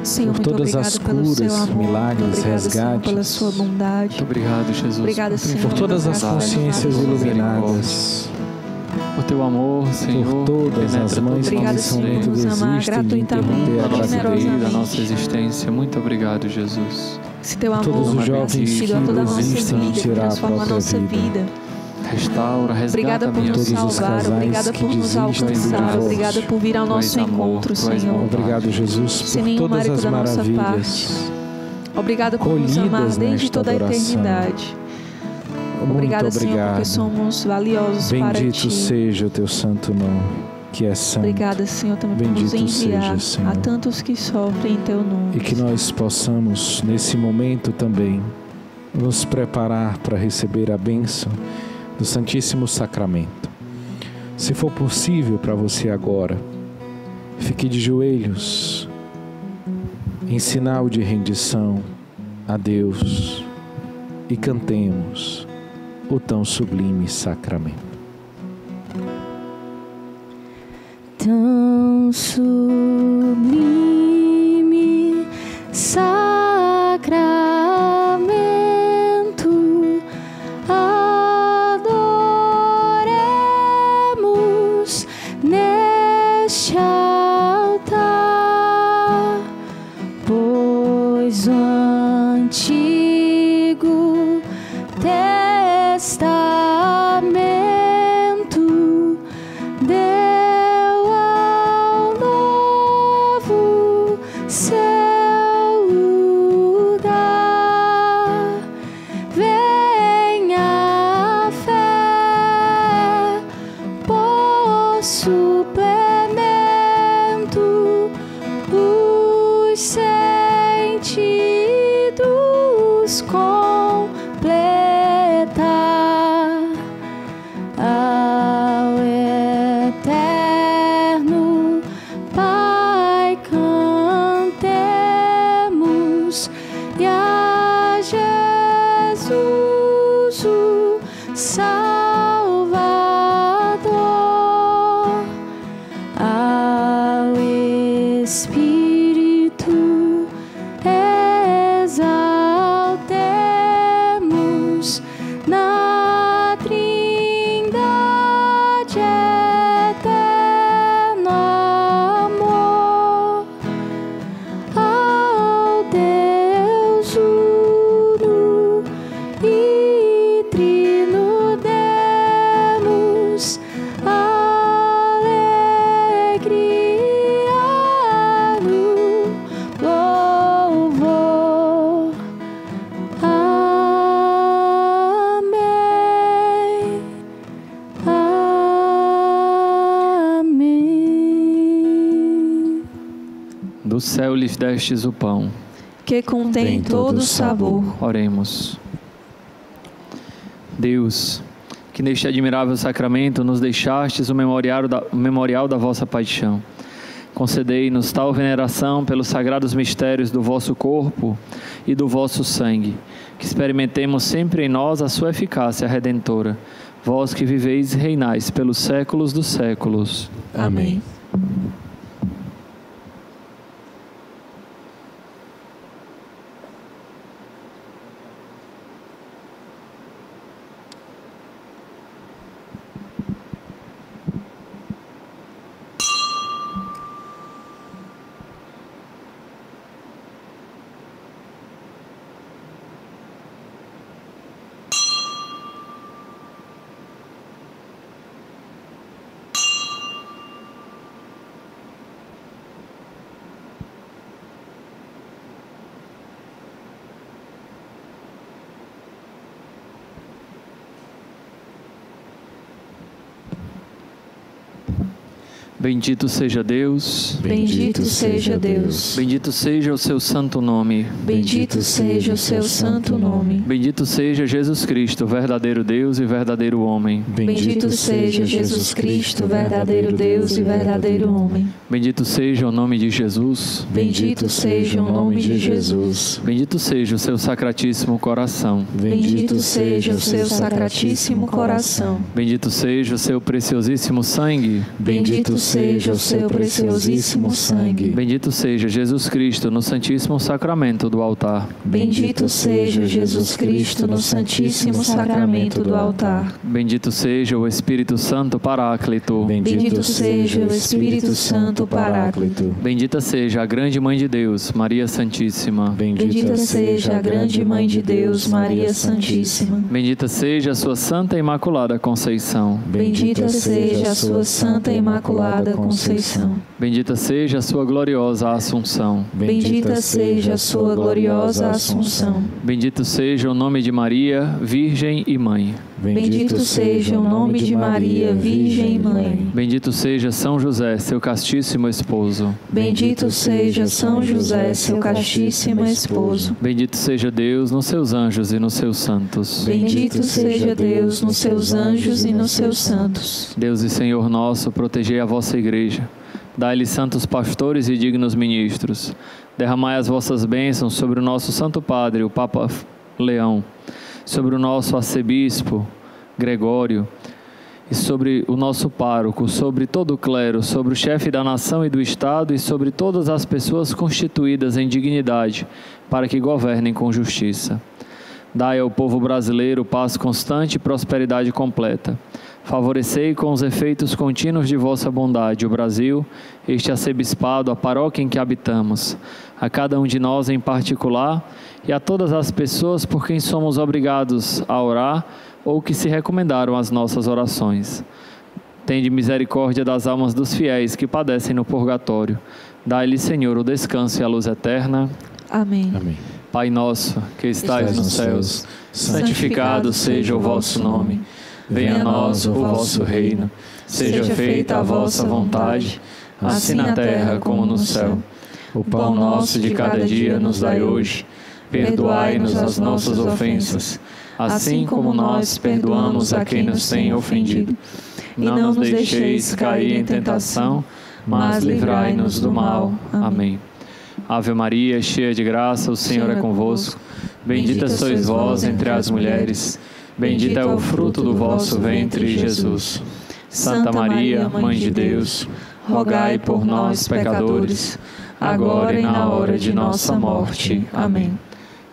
Senhor, por todas as curas, milagres, resgates. pela sua bondade. Muito obrigado, Jesus. Obrigada, Senhor, por todas as consciências iluminadas, por teu amor, Senhor, por todas as mães que nesse momento desistem de interromper a gravidez da nossa existência. Muito obrigado, Jesus. Se teu amor todos os jovens tem sido a toda a nossa desistem de vida, tirar a transforma a própria nossa vida. Restaura, resgata Obrigada por nos salvar, obrigada por nos alcançar, obrigada por vir ao nosso encontro, Senhor. Obrigado, Jesus, Sem por nenhum todas mérito as da nossa maravilhas Obrigada por nos amar colhidas desde nesta toda a adoração. eternidade. Muito Obrigada, Senhor, obrigado. porque somos valiosos para Bendito Ti. seja o teu santo nome. que é santo. Obrigada, Senhor, também por nos Bendito enviar seja, Senhor. a tantos que sofrem em Teu nome. E que nós possamos, nesse momento também, nos preparar para receber a bênção do Santíssimo Sacramento. Se for possível para você agora, fique de joelhos, em sinal de rendição a Deus, e cantemos o tão sublime sacramento. Tão sublime sacramento, adoremos neste altar, pois o Antigo Testamento deu ao Novo seu lugar. Venha a fé por suplemento, os sentidos completar. Ao eterno Pai cantemos, e a Jesus o Salvador, ao Espírito exaltemos na Trindade eterno amor, ao Deus uno e trino demos alegria no louvor. Amém. Amém. Do céu lhes destes o pão. Que contém todo sabor. Oremos. Deus, que neste admirável sacramento nos deixastes o memorial da vossa paixão, concedei-nos tal veneração pelos sagrados mistérios do vosso corpo e do vosso sangue, que experimentemos sempre em nós a sua eficácia redentora. Vós que viveis e reinais pelos séculos dos séculos. Amém. Bendito seja Deus. Bendito seja Deus. Bendito seja o seu santo nome. Bendito seja o seu santo nome. Bendito seja Jesus Cristo, verdadeiro Deus e verdadeiro homem. Bendito seja Jesus Cristo, verdadeiro Deus e verdadeiro homem. Bendito seja o nome de Jesus. Bendito seja o nome de Jesus. Bendito seja o seu sacratíssimo coração. Bendito seja o seu sacratíssimo coração. Bendito seja o seu preciosíssimo sangue. Bendito seja o seu preciosíssimo sangue. Bendito seja Jesus Cristo no Santíssimo Sacramento do altar. Bendito seja Jesus Cristo no Santíssimo Sacramento do altar. Bendito seja o Espírito Santo Paráclito. Bendito seja o Espírito Santo Paráclito. Bendita seja a grande Mãe de Deus, Maria Santíssima. Bendita seja a grande Mãe de Deus, Maria Santíssima. Bendita seja a sua Santa e Imaculada Conceição. Bendita seja a sua Santa e Imaculada Conceição. Bendita seja a sua gloriosa Assunção. Bendita seja a sua gloriosa Assunção. Bendito seja o nome de Maria, Virgem e Mãe. Bendito seja o nome de Maria, Virgem e Mãe. Bendito seja São José, seu castíssimo esposo. Bendito seja São José, seu castíssimo esposo. Bendito seja Deus nos seus anjos e nos seus santos. Bendito seja Deus nos seus anjos e nos seus santos. Deus e Senhor nosso, protegei a vossa igreja. Dai-lhe santos pastores e dignos ministros. Derramai as vossas bênçãos sobre o nosso Santo Padre, o Papa Leão, sobre o nosso arcebispo Gregório, e sobre o nosso pároco, sobre todo o clero, sobre o chefe da nação e do Estado e sobre todas as pessoas constituídas em dignidade, para que governem com justiça. Dai ao povo brasileiro paz constante e prosperidade completa. Favorecei com os efeitos contínuos de vossa bondade o Brasil, este arcebispado, a paróquia em que habitamos, a cada um de nós em particular e a todas as pessoas por quem somos obrigados a orar ou que se recomendaram às nossas orações. Tende misericórdia das almas dos fiéis que padecem no purgatório. Dai-lhe, Senhor, o descanso e a luz eterna. Amém. Amém. Pai nosso, que estais nos céus, santificado seja o vosso nome. Venha a nós o vosso reino. Seja feita a vossa vontade, assim na terra como no céu. O pão nosso de cada dia nos dai hoje. Perdoai-nos as nossas ofensas, assim como nós perdoamos a quem nos tem ofendido. Não nos deixeis cair em tentação, mas livrai-nos do mal. Amém. Ave Maria, cheia de graça, o Senhor é convosco. Bendita sois vós entre as mulheres. Bendito é o fruto do vosso ventre, Jesus. Santa Maria, Mãe de Deus, rogai por nós, pecadores, agora e na hora de nossa morte. Amém.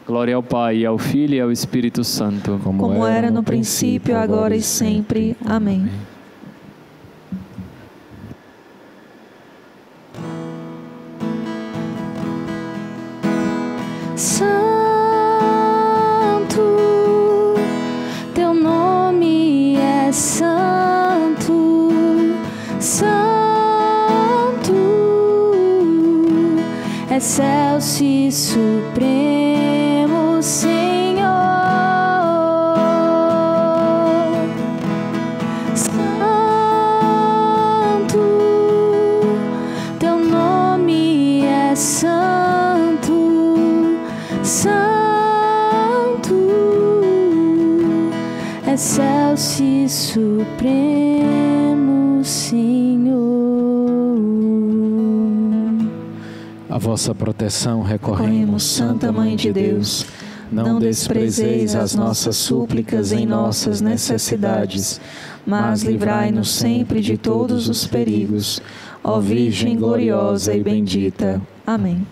Glória ao Pai, ao Filho e ao Espírito Santo. Como era no princípio, agora e sempre. Amém. Santo, teu nome é santo, santo, excelso e supremo, Senhor. Santo, teu nome é santo, santo, excelso e supremo, Senhor. A vossa proteção recorremos, Santa Mãe de Deus. Não desprezeis as nossas súplicas em nossas necessidades, mas livrai-nos sempre de todos os perigos. Ó Virgem gloriosa e bendita. Amém.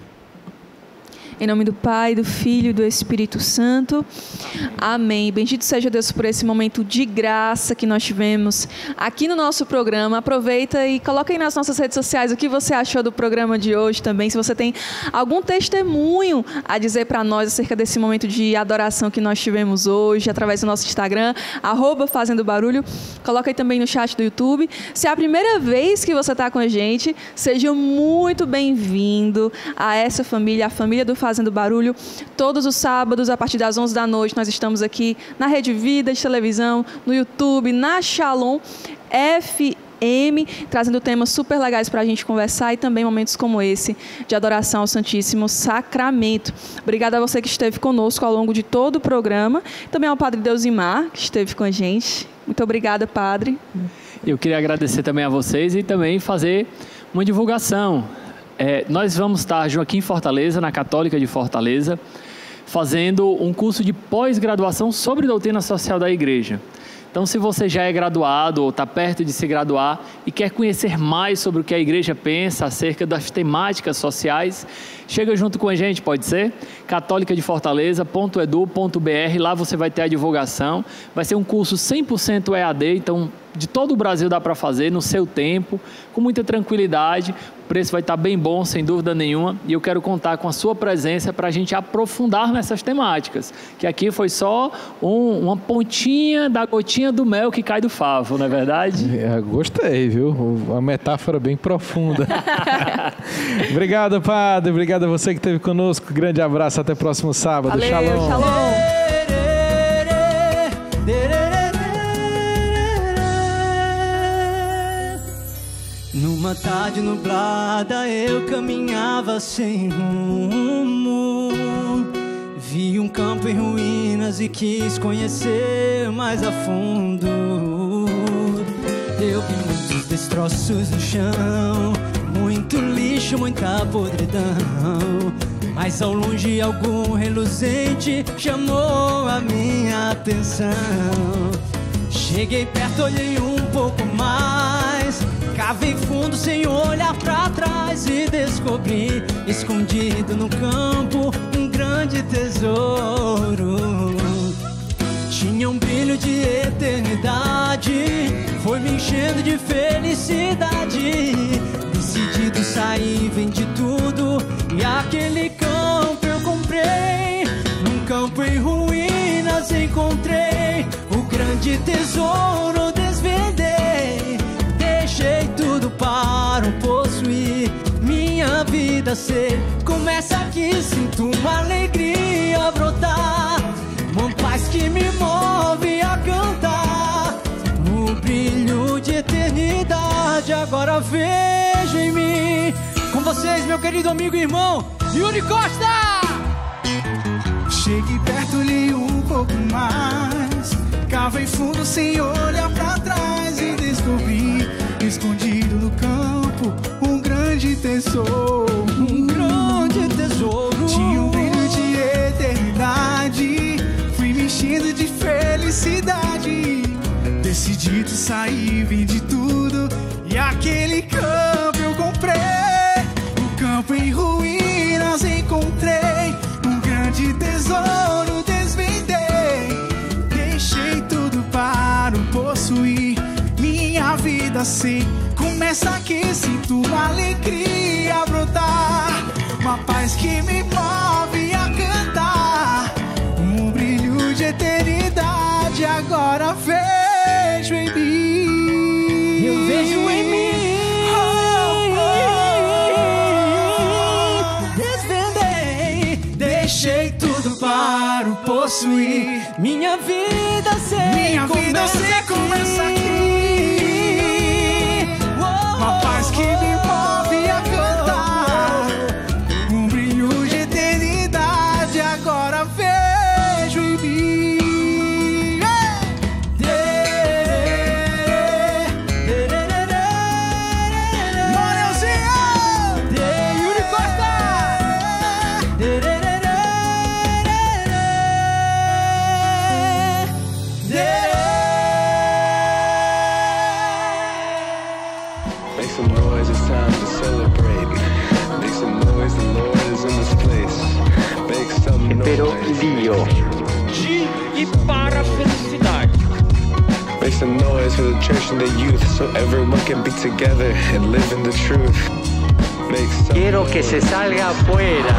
Em nome do Pai, do Filho e do Espírito Santo. Amém. Bendito seja Deus por esse momento de graça que nós tivemos aqui no nosso programa. Aproveita e coloca aí nas nossas redes sociais o que você achou do programa de hoje também. Se você tem algum testemunho a dizer para nós acerca desse momento de adoração que nós tivemos hoje, através do nosso Instagram, @FazendoBarulho. Coloca aí também no chat do YouTube. Se é a primeira vez que você está com a gente, seja muito bem-vindo a essa família, a família do Fazendo Barulho. Todos os sábados, a partir das 11 da noite, nós estamos aqui na Rede Vida de televisão, no YouTube, na Shalom FM, trazendo temas super legais para a gente conversar e também momentos como esse de adoração ao Santíssimo Sacramento. Obrigada a você que esteve conosco ao longo de todo o programa. Também ao Padre Deusimar, que esteve com a gente. Muito obrigada, Padre. Eu queria agradecer também a vocês e também fazer uma divulgação. Nós vamos estar aqui em Fortaleza, na Católica de Fortaleza, fazendo um curso de pós-graduação sobre doutrina social da Igreja. Então, se você já é graduado ou está perto de se graduar e quer conhecer mais sobre o que a Igreja pensa acerca das temáticas sociais, chega junto com a gente, pode ser? catolicadefortaleza.edu.br, lá você vai ter a divulgação. Vai ser um curso 100% EAD, então de todo o Brasil dá para fazer no seu tempo, com muita tranquilidade. O preço vai estar bem bom, sem dúvida nenhuma, e eu quero contar com a sua presença para a gente aprofundar nessas temáticas, que aqui foi só uma pontinha da gotinha do mel que cai do favo, não é verdade? Gostei, viu? Uma metáfora bem profunda. Obrigado, padre. Obrigado a você que esteve conosco. Grande abraço. Até o próximo sábado. Valeu, Shalom. shalom. Numa tarde nublada eu caminhava sem rumo. Vi um campo em ruínas e quis conhecer mais a fundo. Eu vi muitos destroços no chão, muito lixo, muita podridão. Mas ao longe algo reluzente chamou a minha atenção. Cheguei perto, olhei um pouco mais, cavei fundo sem olhar pra trás e descobri, escondido no campo, um grande tesouro. Tinha um brilho de eternidade, foi me enchendo de felicidade. Decidido sair, vendi tudo e aquele campo eu comprei. Num campo em ruínas encontrei o grande tesouro, desvendei. Deixei tudo para o possuir, minha vida ser. Começa aqui, sinto uma alegria brotar, uma paz que me move a cantar. O brilho de eternidade agora vejo em mim. Com vocês, meu querido amigo e irmão, Yuri Costa! Cheguei perto, olhei um pouco mais, cavei fundo sem olhar pra trás e descobri, escondido no campo, um grande tesouro. Um grande tesouro. Tinha um brilho de eternidade, fui me enchendo de felicidade. Decidido sair, vendi tudo e aquele campo eu comprei. O campo em ruínas encontrei um grande tesouro, desvendei. Deixei tudo para o possuir, minha vida ser. Começa aqui, sinto uma alegria brotar, uma paz que me move a cantar. Um brilho de eternidade agora vejo em mim. Eu vejo em mim. Desvendei, deixei tudo para o possuir, minha vida ser. Minha vida ser começa aqui. Uma paz que me move a cantar, um brilho de eternidade agora vejo em mim. Moreuzinho! Yuri Costa! Make some noise, it's time to celebrate. Make some noise, the Lord is in this place. Make some Pero Dio. De e para a felicidade. Make some noise for the church and the youth, so everyone can be together and live in the truth. Make some Quiero que se salga afuera.